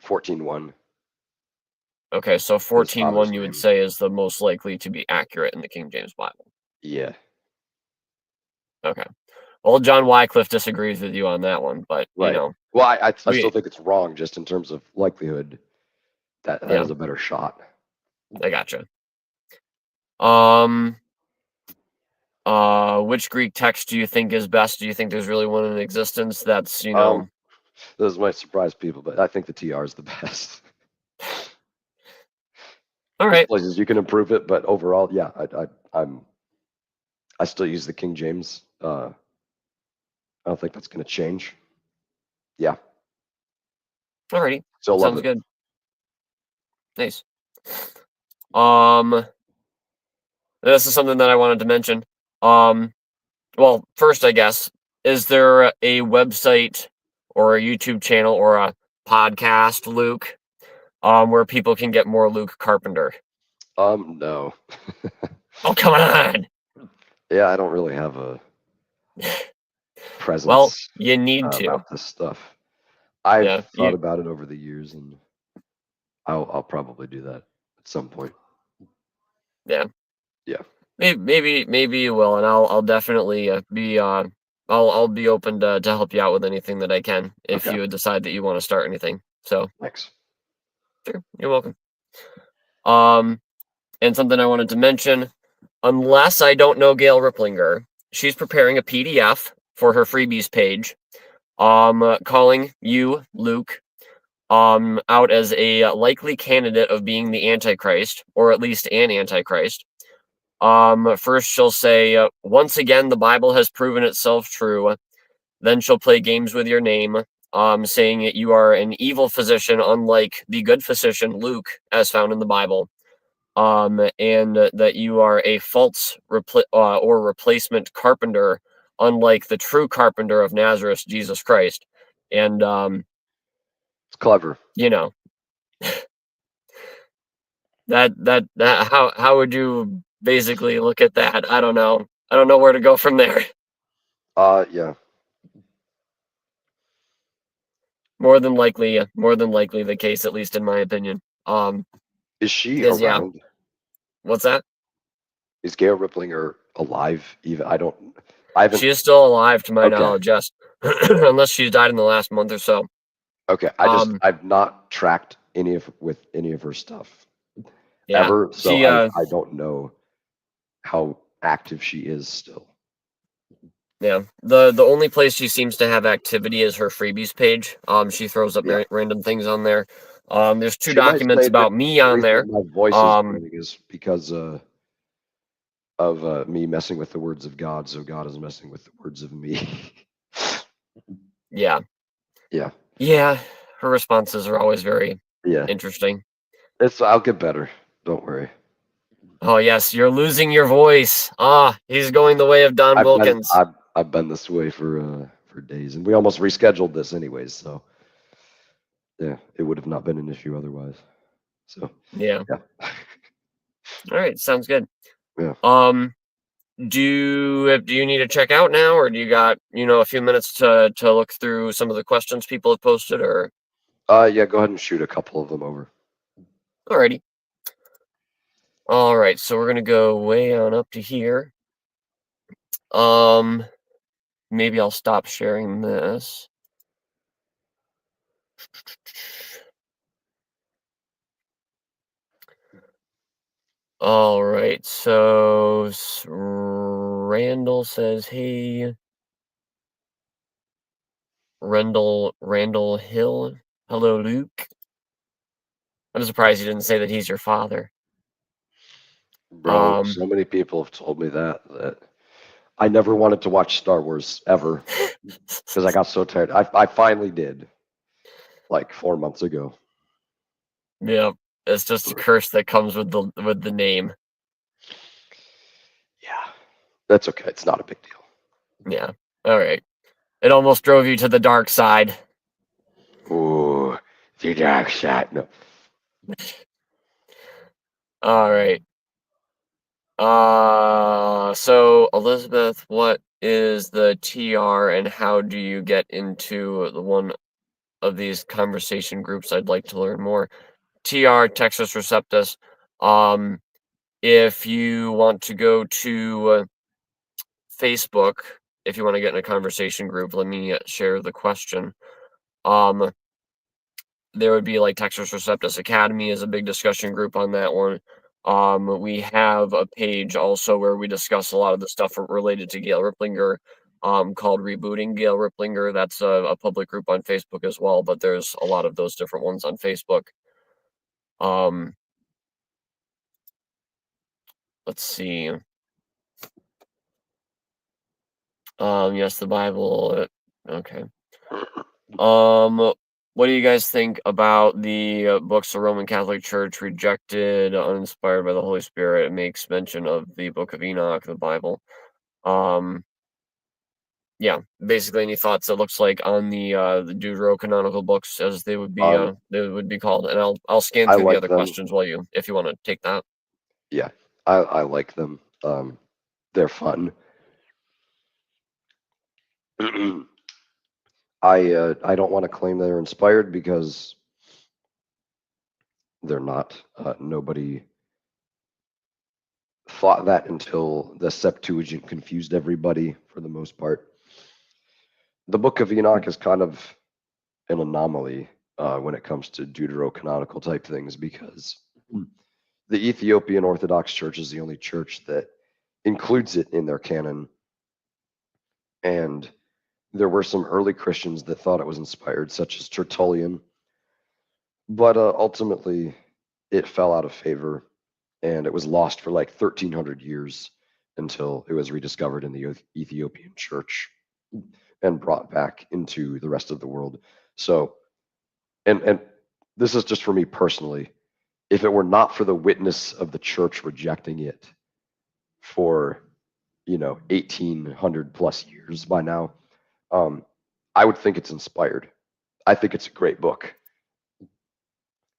14:1. Okay, so His father's 14:1 you would name. say is the most likely to be accurate in the King James Bible. Yeah. Okay. Well, John Wycliffe disagrees with you on that one, but Right. Well, I still think it's wrong just in terms of likelihood. That is a better shot. I gotcha. Which Greek text do you think is best? Do you think there's really one in existence that's Those might surprise people, but I think the TR is the best. All There's right. places you can improve it, but overall, yeah, I still use the King James. I don't think that's going to change. Yeah. Alrighty. Still love Sounds it. good. Nice. This is something that I wanted to mention. Well, first, I guess, is there a website or a YouTube channel or a podcast, Luke, where people can get more Luke Carpenter? No. Oh, come on. Yeah, I don't really have a presence Well, you need to. about this stuff. I've Yeah, thought about it over the years, and I'll probably do that at some point. Yeah. Yeah. Maybe you will, and I'll definitely be I'll be open to help you out with anything that I can if Okay. you decide that you want to start anything. So Thanks. sure, you're welcome. And something I wanted to mention, unless I don't know Gail Ripplinger, she's preparing a PDF for her freebies page, calling you, Luke, out as a likely candidate of being the Antichrist, or at least an Antichrist. First she'll say, once again, the Bible has proven itself true. Then she'll play games with your name, saying that you are an evil physician, unlike the good physician Luke, as found in the Bible. And that you are a false or replacement carpenter, unlike the true carpenter of Nazareth, Jesus Christ. And It's clever. that how would you basically look at that? I don't know. I don't know where to go from there. Yeah. More than likely the case, at least in my opinion. Is she Because around? what's that? Is Gail Ripplinger alive? Even I haven't. She is still alive to my Okay. knowledge, yes. Unless she's died in the last month or so. Okay. I've not tracked any of her stuff ever, so she I don't know how active she is still. Yeah, the only place she seems to have activity is her freebies page. She throws up random things on there. There's two She might documents say that about me the on reason there. my voice is going is because of me messing with the words of God, so God is messing with the words of me. Yeah. Yeah. Yeah. Her responses are always very Yeah. interesting. I'll get better. Don't worry. Oh yes, you're losing your voice. He's going the way of Don Wilkins. I've been this way for days, and we almost rescheduled this anyways, so yeah, it would have not been an issue otherwise. So Yeah. yeah. All right, sounds good. Yeah. Do you need to check out now, or do you got a few minutes to look through some of the questions people have posted, or? Yeah, go ahead and shoot a couple of them over. Alrighty. All right, so we're gonna go way on up to here. Maybe I'll stop sharing this. All right, so Randall says, "Hey, Randall Hill. Hello, Luke. I'm surprised you didn't say that he's your father." Bro, so many people have told me that I never wanted to watch Star Wars ever because I got so tired. I finally did, like 4 months ago. Yeah, it's just a curse that comes with the name. Yeah, that's okay. It's not a big deal. Yeah. All right. It almost drove you to the dark side. Ooh, the dark side. No. All right. So Elizabeth, what is the TR and how do you get into the one of these conversation groups? I'd like to learn more. TR, Texas Receptus. If you want to go to Facebook, if you want to get in a conversation group, let me share the question. There would be like Texas Receptus Academy is a big discussion group on that one. We have a page also where we discuss a lot of the stuff related to Gail Ripplinger, called Rebooting Gail Ripplinger. That's a public group on Facebook as well, but there's a lot of those different ones on Facebook. Let's see. Yes, the Bible. Okay. What do you guys think about the books the Roman Catholic Church rejected, uninspired by the Holy Spirit? It makes mention of the Book of Enoch, the Bible. Yeah, basically, any thoughts? It looks like on the deuterocanonical books, as they would be called, and I'll scan I through the like other them. questions if you want to take that. Yeah, I like them. They're fun. I don't want to claim they're inspired because they're not. Nobody thought that until the Septuagint confused everybody for the most part. The Book of Enoch is kind of an anomaly when it comes to deuterocanonical type things because the Ethiopian Orthodox Church is the only church that includes it in their canon. And there were some early Christians that thought it was inspired, such as Tertullian, but ultimately it fell out of favor and it was lost for like 1300 years until it was rediscovered in the Ethiopian church and brought back into the rest of the world. So, and this is just for me personally, if it were not for the witness of the church rejecting it for 1800 plus years by now, I would think it's inspired. I think it's a great book.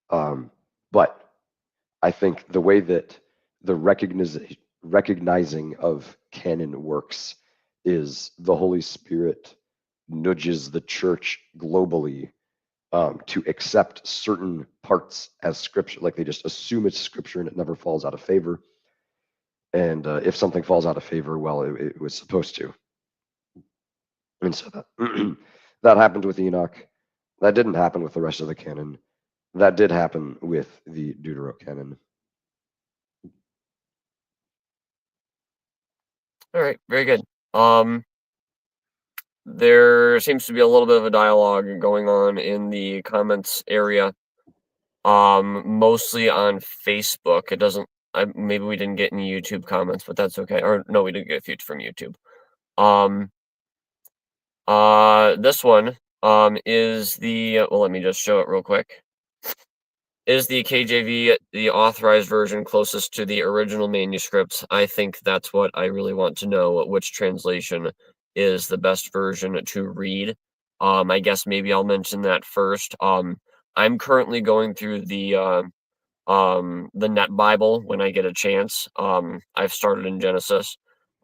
But I think the way that the recognizing of canon works is the Holy Spirit nudges the church globally to accept certain parts as scripture, like they just assume it's scripture and it never falls out of favor. And if something falls out of favor, well, it was supposed to. And so that that happened with Enoch. That didn't happen with the rest of the canon. That did happen with the Deuterocanon. All right, very good. There seems to be a little bit of a dialogue going on in the comments area. Mostly on Facebook. It doesn't. Maybe we didn't get any YouTube comments, but that's okay. Or no, we didn't get a few from YouTube. This one is the well. Let me just show it real quick. Is the KJV the authorized version closest to the original manuscripts? I think that's what I really want to know. Which translation is the best version to read? I guess maybe I'll mention that first. I'm currently going through the Net Bible when I get a chance. I've started in Genesis,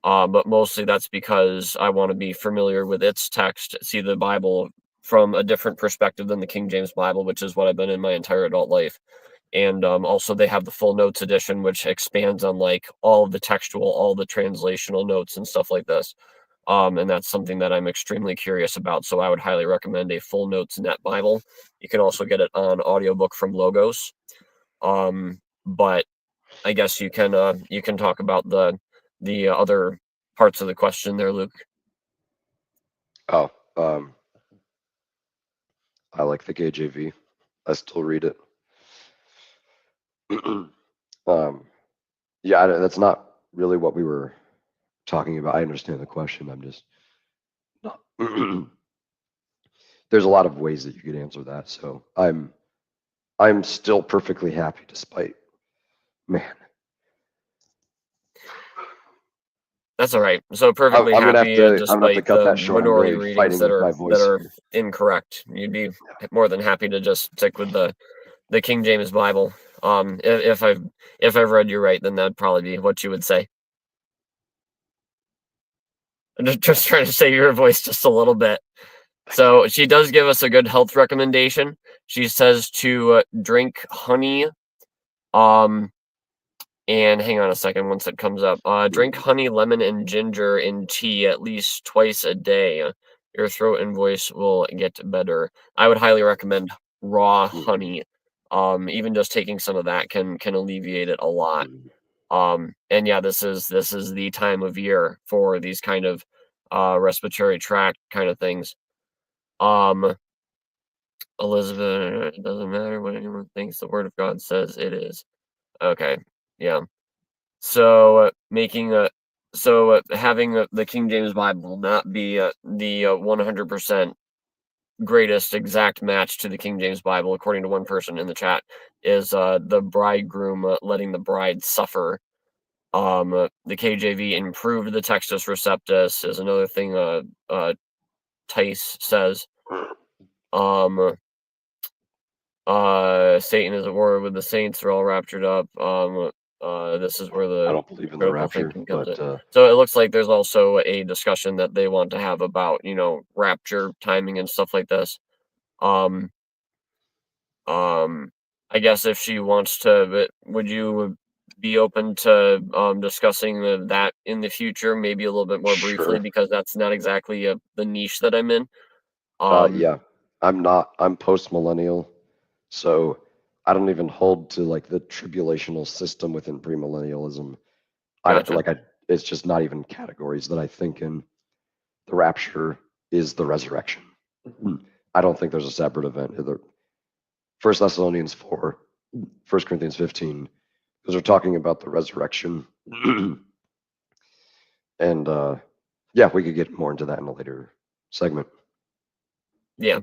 but mostly that's because I want to be familiar with its text, see the Bible from a different perspective than the King James Bible, which is what I've been in my entire adult life. And also they have the full notes edition, which expands on like all of the textual, all the translational notes and stuff like this. And that's something that I'm extremely curious about. So I would highly recommend a full notes Net Bible. You can also get it on audiobook from Logos. But I guess you can talk about the other parts of the question there, Luke. Oh, I like the KJV. I still read it. Yeah, that's not really what we were talking about. I understand the question. I'm just not. There's a lot of ways that you could answer that. So I'm still perfectly happy despite, man. That's all right. So perfectly I'm gonna have happy to despite cut the that short. I'm minority really readings fighting with my voice that are here. incorrect. You'd be more than happy to just stick with the King James Bible. If I've read you right, then that'd probably be what you would say. I'm just trying to save your voice just a little bit. So she does give us a good health recommendation. She says to drink honey. And hang on a second once it comes up. Drink honey, lemon, and ginger in tea at least twice a day. Your throat and voice will get better. I would highly recommend raw honey. Even just taking some of that can alleviate it a lot. And yeah, this is the time of year for these kind of respiratory tract kind of things. Elizabeth, it doesn't matter what anyone thinks, the word of God says it is. Okay, yeah. So having the King James Bible not be the 100% greatest exact match to the King James Bible, according to one person in the chat, is the bridegroom letting the bride suffer. The KJV improved the Textus Receptus is another thing. Tice says. Satan is at war with the saints. They're all raptured up. This is where the I don't believe in the critical rapture, thinking comes but in. So it looks like there's also a discussion that they want to have about, rapture timing and stuff like this. I guess if she wants to, would you be open to discussing that in the future, maybe a little bit more briefly, sure. because that's not exactly the niche that I'm in. Yeah, I'm post-millennial, so I don't even hold to like the tribulational system within premillennialism. Gotcha. It's just not even categories that I think in. The rapture is the resurrection. I don't think there's a separate event. Either 1 Thessalonians 4, 1 Corinthians 15, because we're talking about the resurrection. And yeah, we could get more into that in a later segment. Yeah,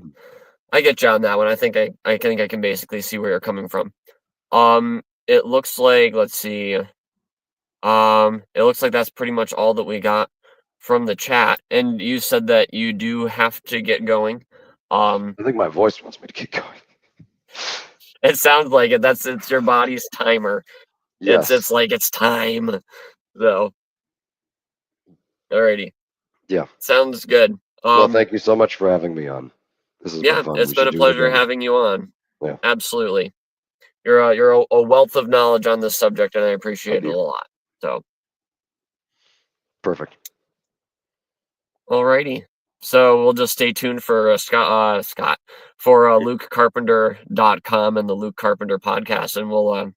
I get you on that one. I think I can basically see where you're coming from. It looks like, let's see. It looks like that's pretty much all that we got from the chat. And you said that you do have to get going. I think my voice wants me to keep going. It sounds like it. It's your body's timer. Yes. It's like it's time. So, alrighty. Yeah. Sounds good. Well, thank you so much for having me on. This has been fun. It's We been should a do it pleasure again. having you on. Yeah. Absolutely. You're a wealth of knowledge on this subject, and I appreciate it a lot. So. Perfect. Alrighty. So we'll just stay tuned for Scott for LukeCarpenter.com and the Luke Carpenter podcast, and we'll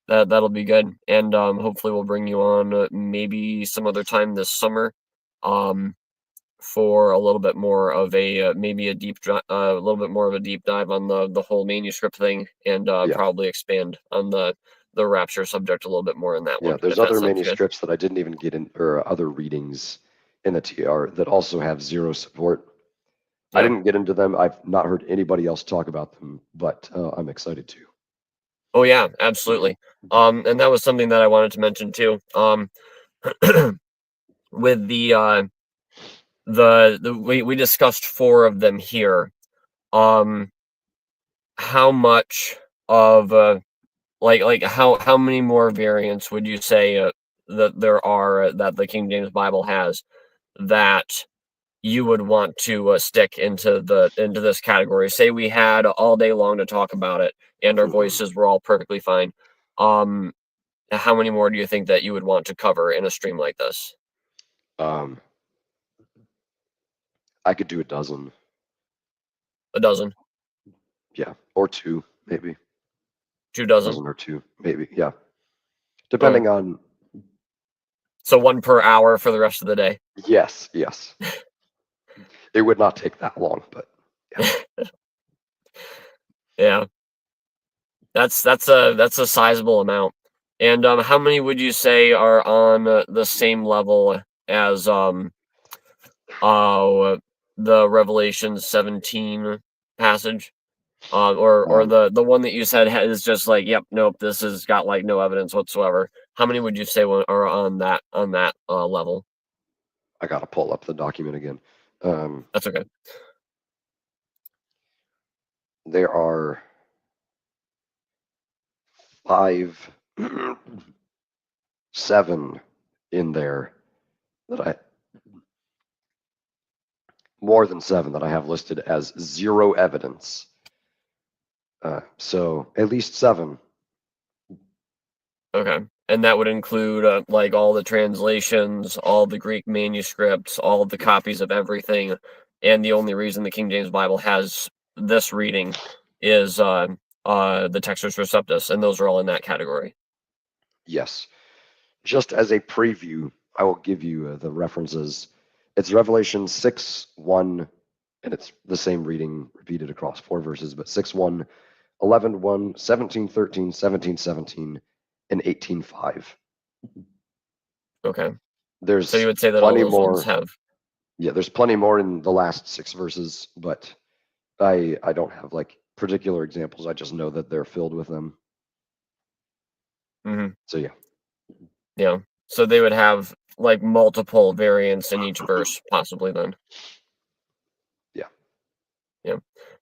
that'll be good. And hopefully we'll bring you on maybe some other time this summer for a little bit more of a maybe a little bit more of a deep dive on the whole manuscript thing, and probably expand on the rapture subject a little bit more in that one. There's if that other sounds good. manuscripts that I didn't even get in, or other readings in the TR that also have zero support. I Yeah. didn't get into them. I've not heard anybody else talk about them, but I'm excited to. Oh yeah, absolutely. And that was something that I wanted to mention too. With the we discussed 4 of them here. How much of like how many more variants would you say that there are that the King James Bible has that you would want to stick into this category? Say we had all day long to talk about it, and our voices were all perfectly fine. How many more do you think that you would want to cover in a stream like this? I could do a dozen. A dozen? Yeah, or 2, maybe. 2 dozen? Dozen or 2, maybe. Yeah, depending on. So 1 per hour for the rest of the day. Yes. It would not take that long, but yeah. Yeah. That's a sizable amount. And how many would you say are on the same level as the Revelation 17 passage? Or the one that you said is just like, yep, nope, this has got like no evidence whatsoever. How many would you say are on that level? I gotta pull up the document again. That's okay. There are 5, 7 in there that more than 7 that I have listed as zero evidence. So at least 7. Okay. And that would include like all the translations, all the Greek manuscripts, all of the copies of everything. And the only reason the King James Bible has this reading is the Textus Receptus, and those are all in that category. Yes. Just as a preview, I will give you the references. It's Revelation 6:1, and it's the same reading repeated across 4 verses, but 6:1, 11:1, 17:13, 17:17, and 18:5. Okay. There's So you would say that all plenty those more. ones have. Yeah, there's plenty more in the last 6 verses, but I don't have like particular examples. I just know that they're filled with them. Mm-hmm. So yeah. Yeah. So they would have like multiple variants in each verse, possibly then. Yeah. Yeah.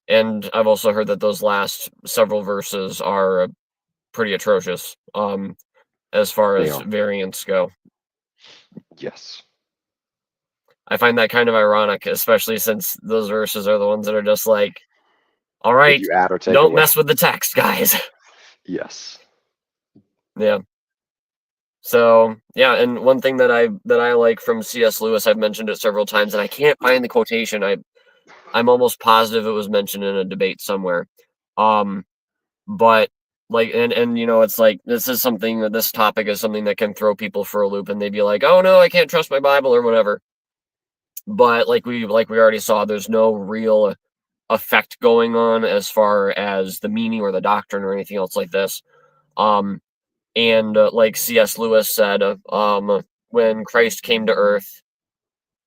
And I've also heard that those last several verses are pretty atrocious as far They as are. variants go. Yes. I find that kind of ironic, especially since those verses are the ones that are just like, all right, If you add or take don't away. mess with the text, guys. Yes. Yeah. So yeah, and one thing that I like from C.S. Lewis, I've mentioned it several times, and I can't find the quotation. I'm almost positive it was mentioned in a debate somewhere. But like, and you know, it's like this topic is something that can throw people for a loop, and they'd be like, oh no, I can't trust my Bible or whatever. But like we already saw, there's no real effect going on as far as the meaning or the doctrine or anything else like this. And like C.S. Lewis said, when Christ came to Earth,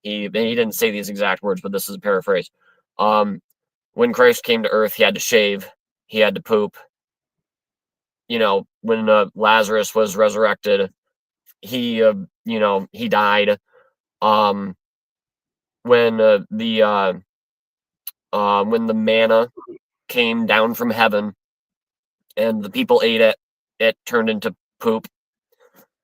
he didn't say these exact words, but this is a paraphrase. When Christ came to Earth, he had to shave, he had to poop. You know, when Lazarus was resurrected, he he died. When when the manna came down from heaven and the people ate it, it turned into poop.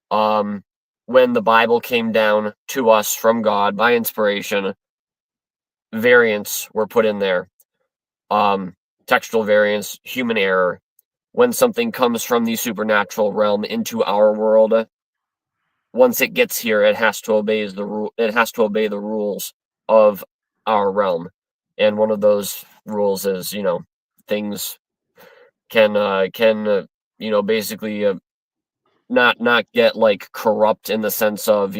When the Bible came down to us from God by inspiration, variants were put in there. Textual variants, human error. When something comes from the supernatural realm into our world, once it gets here, it has to obey the rules of our realm. And one of those rules is, things can basically not get like corrupt in the sense of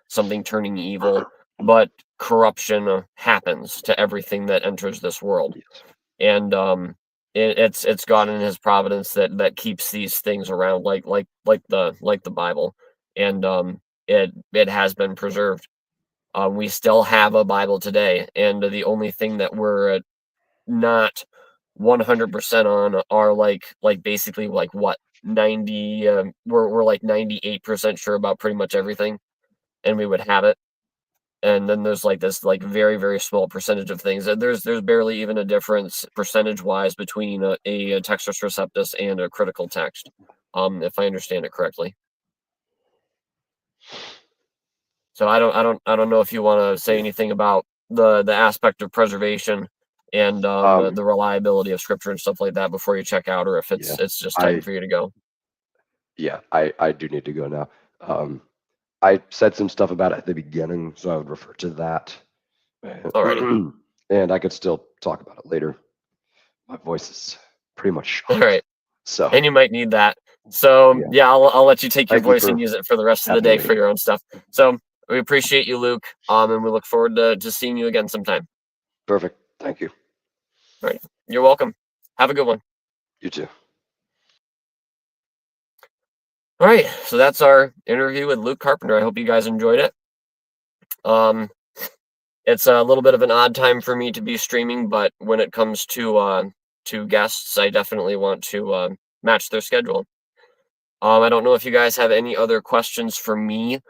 something turning evil, but corruption happens to everything that enters this world. Yes. And it's God in his providence that keeps these things around, like the Bible. And it has been preserved. We still have a Bible today, and the only thing that we're not 100% on are like basically like what 90 we're like 98% sure about pretty much everything, and we would have it. And then there's like this like very very small percentage of things, and there's barely even a difference percentage wise between a Textus Receptus and a critical text, if I understand it correctly. So I don't know if you want to say anything about the aspect of preservation and the reliability of scripture and stuff like that before you check out, or if Yeah, it's just time for you to go. I do need to go now. I said some stuff about it at the beginning, so I would refer to that. Alrighty. And I could still talk about it later. My voice is pretty much shot. All right. So, And you might need that. So yeah. I'll let you take your Thank you voice and for use it for the rest of the having day me. for your own stuff. So we appreciate you, Luke. And we look forward to seeing you again sometime. Perfect. Thank you. All right. You're welcome. Have a good one. You too. All right. So that's our interview with Luke Carpenter. I hope you guys enjoyed it. It's a little bit of an odd time for me to be streaming, but when it comes to guests, I definitely want to match their schedule. I don't know if you guys have any other questions for me.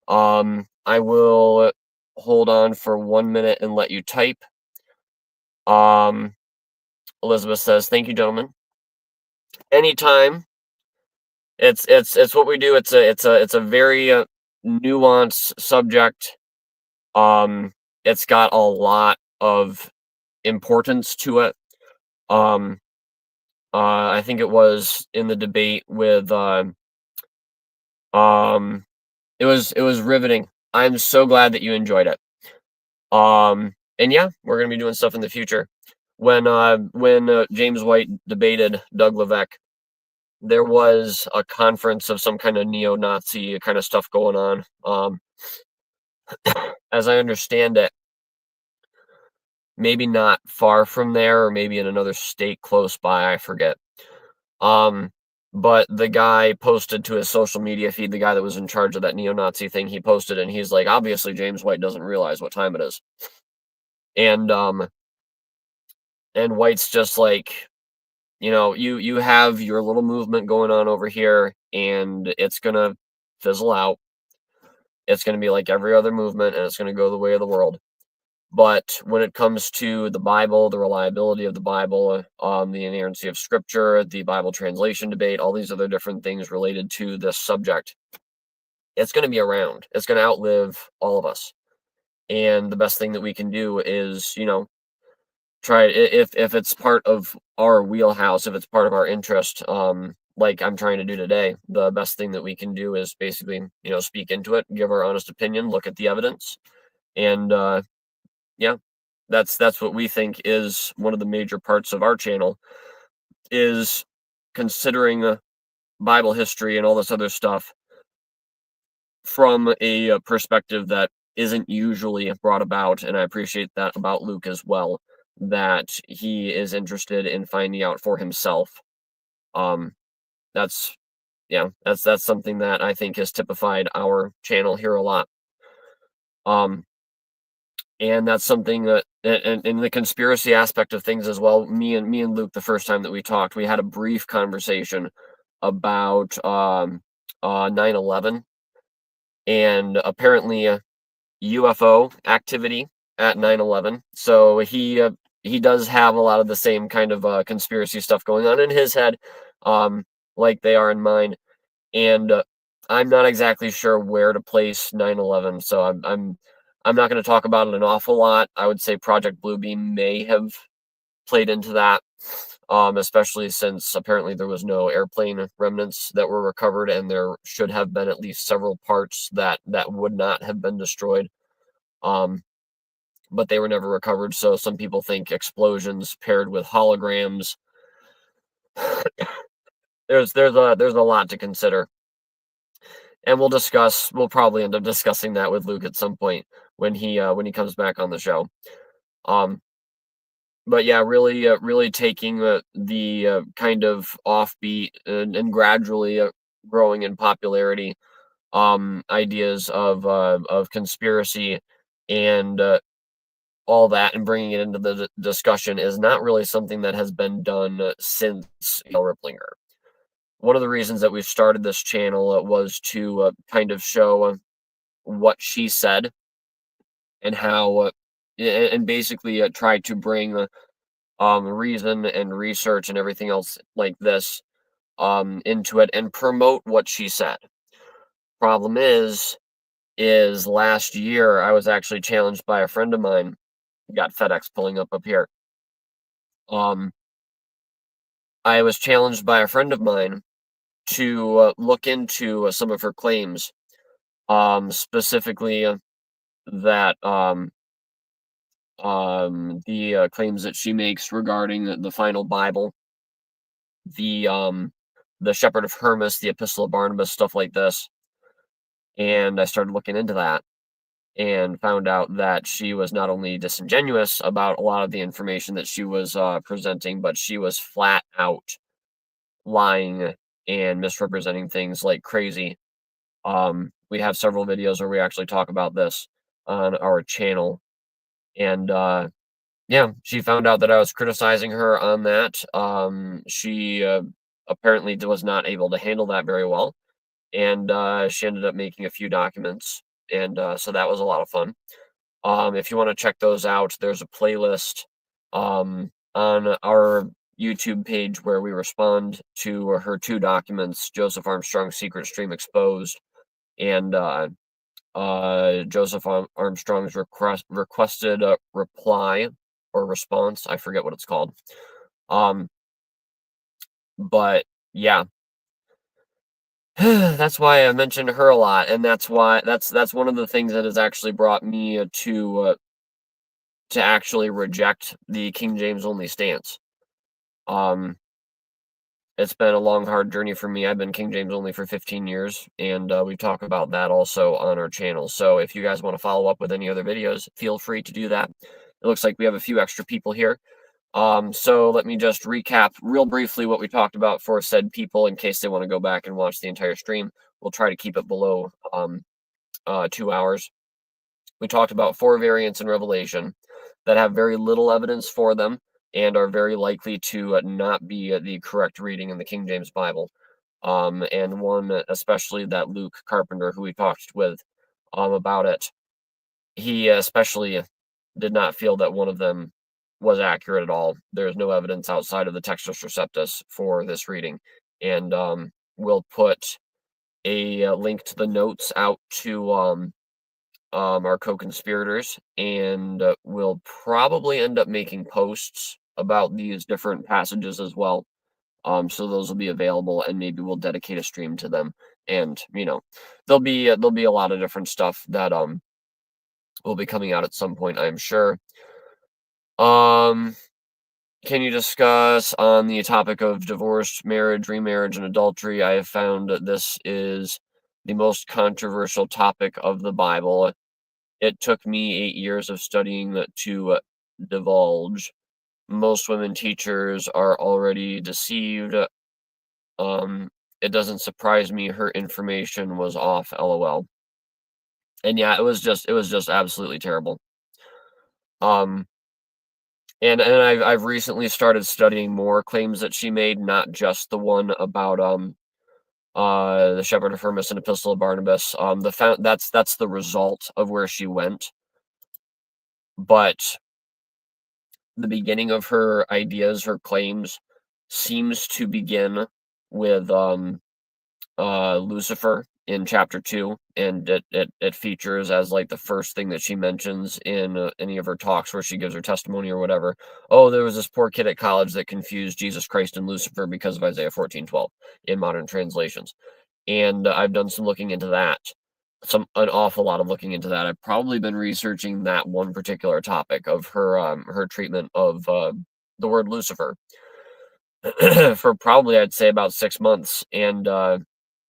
I will hold on for 1 minute and let you type. Elizabeth says, "Thank you, gentlemen. Anytime. It's what we do. It's a very nuanced subject. It's got a lot of importance to it. I think it was in the debate with it was riveting. I'm so glad that you enjoyed it. And yeah, we're gonna be doing stuff in the future. When James White debated Doug Levesque, there was a conference of some kind of neo-Nazi kind of stuff going on. As I understand it, maybe not far from there, or maybe in another state close by, I forget. But the guy posted to his social media feed, the guy that was in charge of that neo-Nazi thing, he posted, and he's like, obviously James White doesn't realize what time it is. And White's just like, you have your little movement going on over here, and it's gonna fizzle out. It's gonna be like every other movement, and it's gonna go the way of the world. But when it comes to the Bible, the reliability of the Bible, the inerrancy of Scripture, the Bible translation debate, all these other different things related to this subject, it's going to be around. It's going to outlive all of us. And the best thing that we can do is, try if it's part of our wheelhouse, if it's part of our interest, like I'm trying to do today, the best thing that we can do is basically, speak into it, give our honest opinion, look at the evidence, and yeah, that's what we think is one of the major parts of our channel, is considering Bible history and all this other stuff from a perspective that isn't usually brought about. And I appreciate that about Luke as well, that he is interested in finding out for himself. That's that's something that I think has typified our channel here a lot. And that's something that, and in the conspiracy aspect of things as well, me and Luke, the first time that we talked, we had a brief conversation about 9/11, and apparently UFO activity at 9/11. So he does have a lot of the same kind of conspiracy stuff going on in his head, like they are in mine. And I'm not exactly sure where to place 9/11, so I'm not going to talk about it an awful lot. I would say Project Bluebeam may have played into that, especially since apparently there was no airplane remnants that were recovered, and there should have been at least several parts that would not have been destroyed, but they were never recovered. So some people think explosions paired with holograms. There's a lot to consider. And we'll probably end up discussing that with Luke at some point when he comes back on the show. But yeah, really taking the kind of offbeat and gradually growing in popularity ideas of conspiracy and all that, and bringing it into the discussion is not really something that has been done since Ripplinger. One of the reasons that we've started this channel was to kind of show what she said and how, and basically try to bring reason and research and everything else like this into it and promote what she said. Problem is last year I was actually challenged by a friend of mine. Got FedEx pulling up here. I was challenged by a friend of mine to look into some of her claims, specifically that the claims that she makes regarding the final Bible, the Shepherd of Hermas, the Epistle of Barnabas, stuff like this. And I started looking into that and found out that she was not only disingenuous about a lot of the information that she was presenting, but she was flat out lying and misrepresenting things like crazy. We have several videos where we actually talk about this on our channel. And yeah, she found out that I was criticizing her on that. She apparently was not able to handle that very well. And she ended up making a few documents. And so that was a lot of fun. If you want to check those out, there's a playlist on our YouTube page where we respond to her 2 documents, Joseph Armstrong's Secret Stream Exposed and Joseph Armstrong's requested reply or response. I forget what it's called. But yeah, that's why I mentioned her a lot, and that's why that's one of the things that has actually brought me to actually reject the King James only stance. It's been a long, hard journey for me. I've been King James only for 15 years, and we talk about that also on our channel. So if you guys want to follow up with any other videos, feel free to do that. It looks like we have a few extra people here. So let me just recap real briefly what we talked about for said people in case they want to go back and watch the entire stream. We'll try to keep it below 2 hours. We talked about 4 variants in Revelation that have very little evidence for them and are very likely to not be the correct reading in the King James Bible. And one, especially that Luke Carpenter, who we talked with about it, he especially did not feel that one of them was accurate at all. There's no evidence outside of the Textus Receptus for this reading. And we'll put a link to the notes out to our co-conspirators, and we'll probably end up making posts about these different passages as well. So those will be available, and maybe we'll dedicate a stream to them. And there'll be a lot of different stuff that will be coming out at some point, I'm sure. Can you discuss on the topic of divorce, marriage, remarriage, and adultery? I have found that this is the most controversial topic of the Bible. It took me 8 years of studying to divulge. Most women teachers are already deceived. It doesn't surprise me her information was off, LOL. And yeah, it was just absolutely terrible. And I've recently started studying more claims that she made, not just the one about the Shepherd of Hermas and Epistle of Barnabas. That's the result of where she went. But the beginning of her ideas, her claims, seems to begin with Lucifer in chapter 2, and it features as like the first thing that she mentions in any of her talks where she gives her testimony or whatever. Oh, there was this poor kid at college that confused Jesus Christ and Lucifer because of Isaiah 14:12 in modern translations. And I've done some looking into that. An awful lot of looking into that. I've probably been researching that one particular topic of her treatment of the word Lucifer for probably, I'd say, about 6 months. And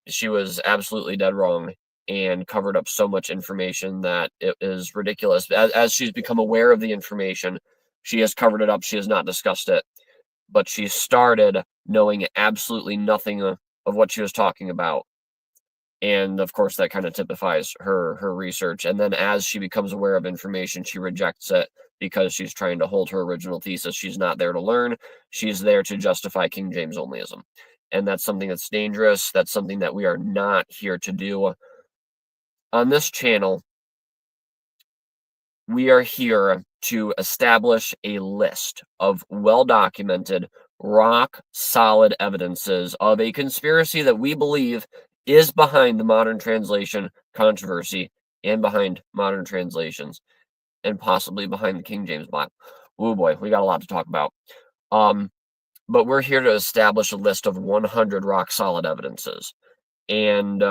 she was absolutely dead wrong and covered up so much information that it is ridiculous. As she's become aware of the information, she has covered it up. She has not discussed it, but she started knowing absolutely nothing of what she was talking about. And of course, that kind of typifies her research. And then as she becomes aware of information, she rejects it because she's trying to hold her original thesis. She's not there to learn. She's there to justify King James onlyism. And that's something that's dangerous. That's something that we are not here to do. On this channel, we are here to establish a list of well-documented, rock-solid evidences of a conspiracy that we believe is behind the modern translation controversy and behind modern translations and possibly behind the King James Bible. Oh boy, we got a lot to talk about. But we're here to establish a list of 100 rock-solid evidences. And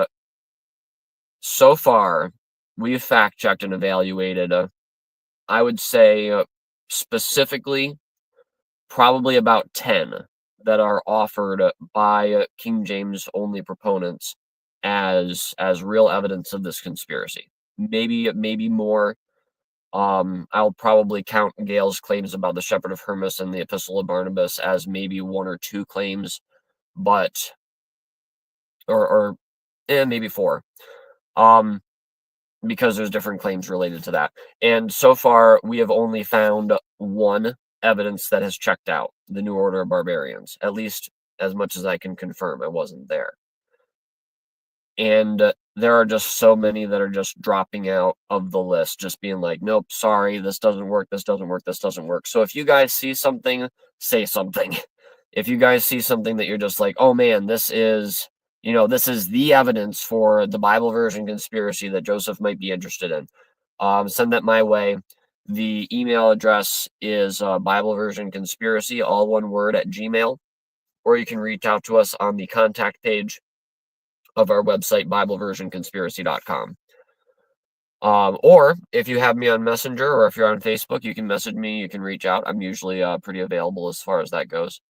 so far, we've fact-checked and evaluated I would say specifically probably about 10 that are offered by King James only proponents as real evidence of this conspiracy. Maybe more. I'll probably count Gale's claims about the Shepherd of Hermas and the Epistle of Barnabas as maybe 1 or 2 claims, but or maybe 4. Because there's different claims related to that. And so far, we have only found 1 evidence that has checked out, the New Order of Barbarians, at least as much as I can confirm. I wasn't there. And there are just so many that are just dropping out of the list, just being like, nope, sorry, this doesn't work, this doesn't work, this doesn't work. So if you guys see something, say something. If you guys see something that you're just like, oh man, this is the evidence for the Bible version conspiracy that Joseph might be interested in, send that my way. The email address is Bible version conspiracy, all one word, at Gmail, or you can reach out to us on the contact page of our website, BibleVersionConspiracy.com. Or if you have me on Messenger or if you're on Facebook, you can message me, you can reach out. I'm usually pretty available as far as that goes.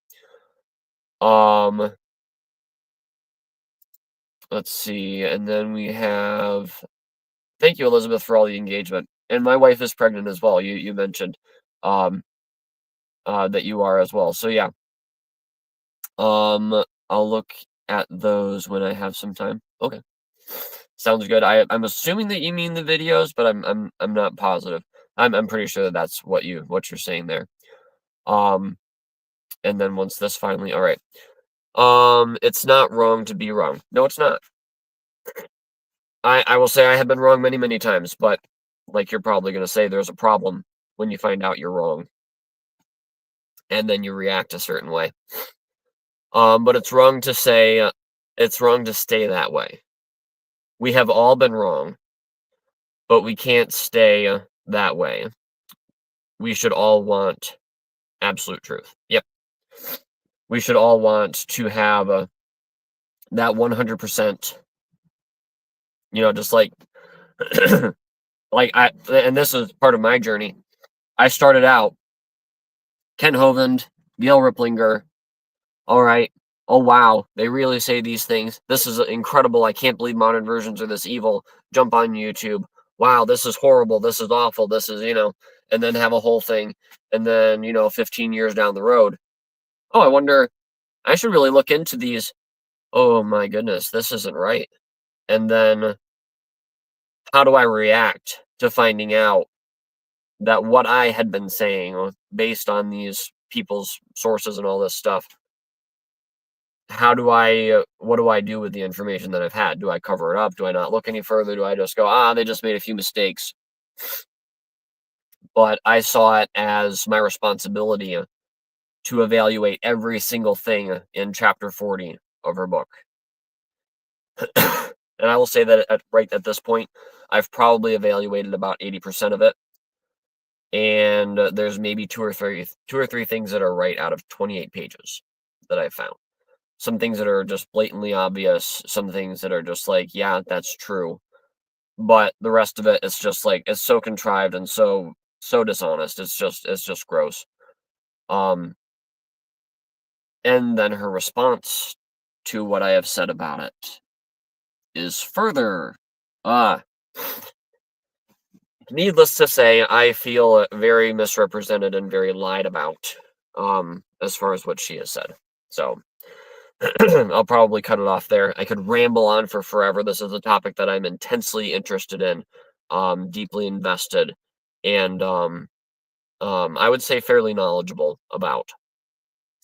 Let's see, and then we have, thank you, Elizabeth, for all the engagement. And my wife is pregnant as well. You mentioned that you are as well. So yeah. I'll look at those when I have some time. Okay. Sounds good. I'm assuming that you mean the videos, but I'm not positive. I'm pretty sure that that's what you're saying there. And then once this finally, all right. It's not wrong to be wrong. No, it's not. I will say I have been wrong many, many times, but like you're probably going to say, there's a problem when you find out you're wrong. And then you react a certain way. But it's wrong to say, it's wrong to stay that way. We have all been wrong, but we can't stay that way. We should all want absolute truth. Yep. We should all want to have that 100%, just like, and this is part of my journey. I started out Ken Hovind, Gail Ripplinger. All right. Oh, wow. They really say these things. This is incredible. I can't believe modern versions are this evil. Jump on YouTube. Wow, this is horrible. This is awful. This is, and then have a whole thing. And then, 15 years down the road, oh, I wonder, I should really look into these. Oh, my goodness, this isn't right. And then how do I react to finding out that what I had been saying based on these people's sources and all this stuff, what do I do with the information that I've had? Do I cover it up? Do I not look any further? Do I just go, they just made a few mistakes? But I saw it as my responsibility to evaluate every single thing in chapter 40 of her book. And I will say that right at this point, I've probably evaluated about 80% of it. And there's maybe two or three things that are right out of 28 pages that I've found. Some things that are just blatantly obvious, some things that are just like, yeah, that's true. But the rest of it is just like, it's so contrived and so dishonest. It's just gross. And then her response to what I have said about it is further. Needless to say, I feel very misrepresented and very lied about, as far as what she has said. So I'll probably cut it off there. I could ramble on for forever. This is a topic that I'm intensely interested in, deeply invested, and I would say fairly knowledgeable about.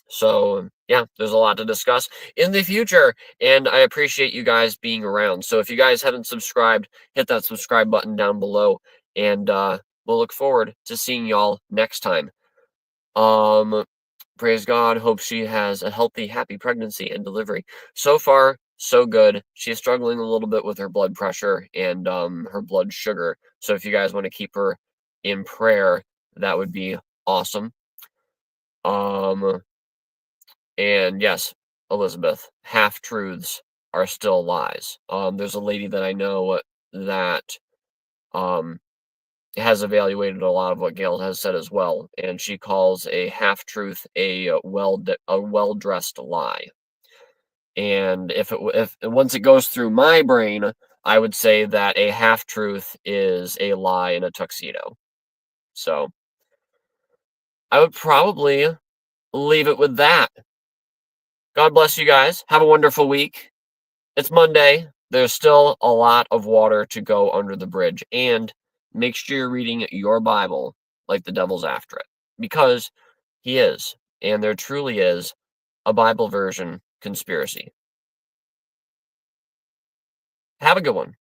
So yeah, there's a lot to discuss in the future, and I appreciate you guys being around. So if you guys haven't subscribed, hit that subscribe button down below, and we'll look forward to seeing y'all next time. Praise God. Hope she has a healthy, happy pregnancy and delivery. So far, so good. She's struggling a little bit with her blood pressure and her blood sugar. So if you guys want to keep her in prayer, that would be awesome. And yes, Elizabeth, half-truths are still lies. There's a lady that I know that has evaluated a lot of what Gail has said as well, and she calls a half-truth a well-dressed lie. And if once it goes through my brain, I would say that a half-truth is a lie in a tuxedo. So I would probably leave it with that. God bless you guys. Have a wonderful week. It's Monday. There's still a lot of water to go under the bridge. And make sure you're reading your Bible like the devil's after it. Because he is. And there truly is a Bible version conspiracy. Have a good one.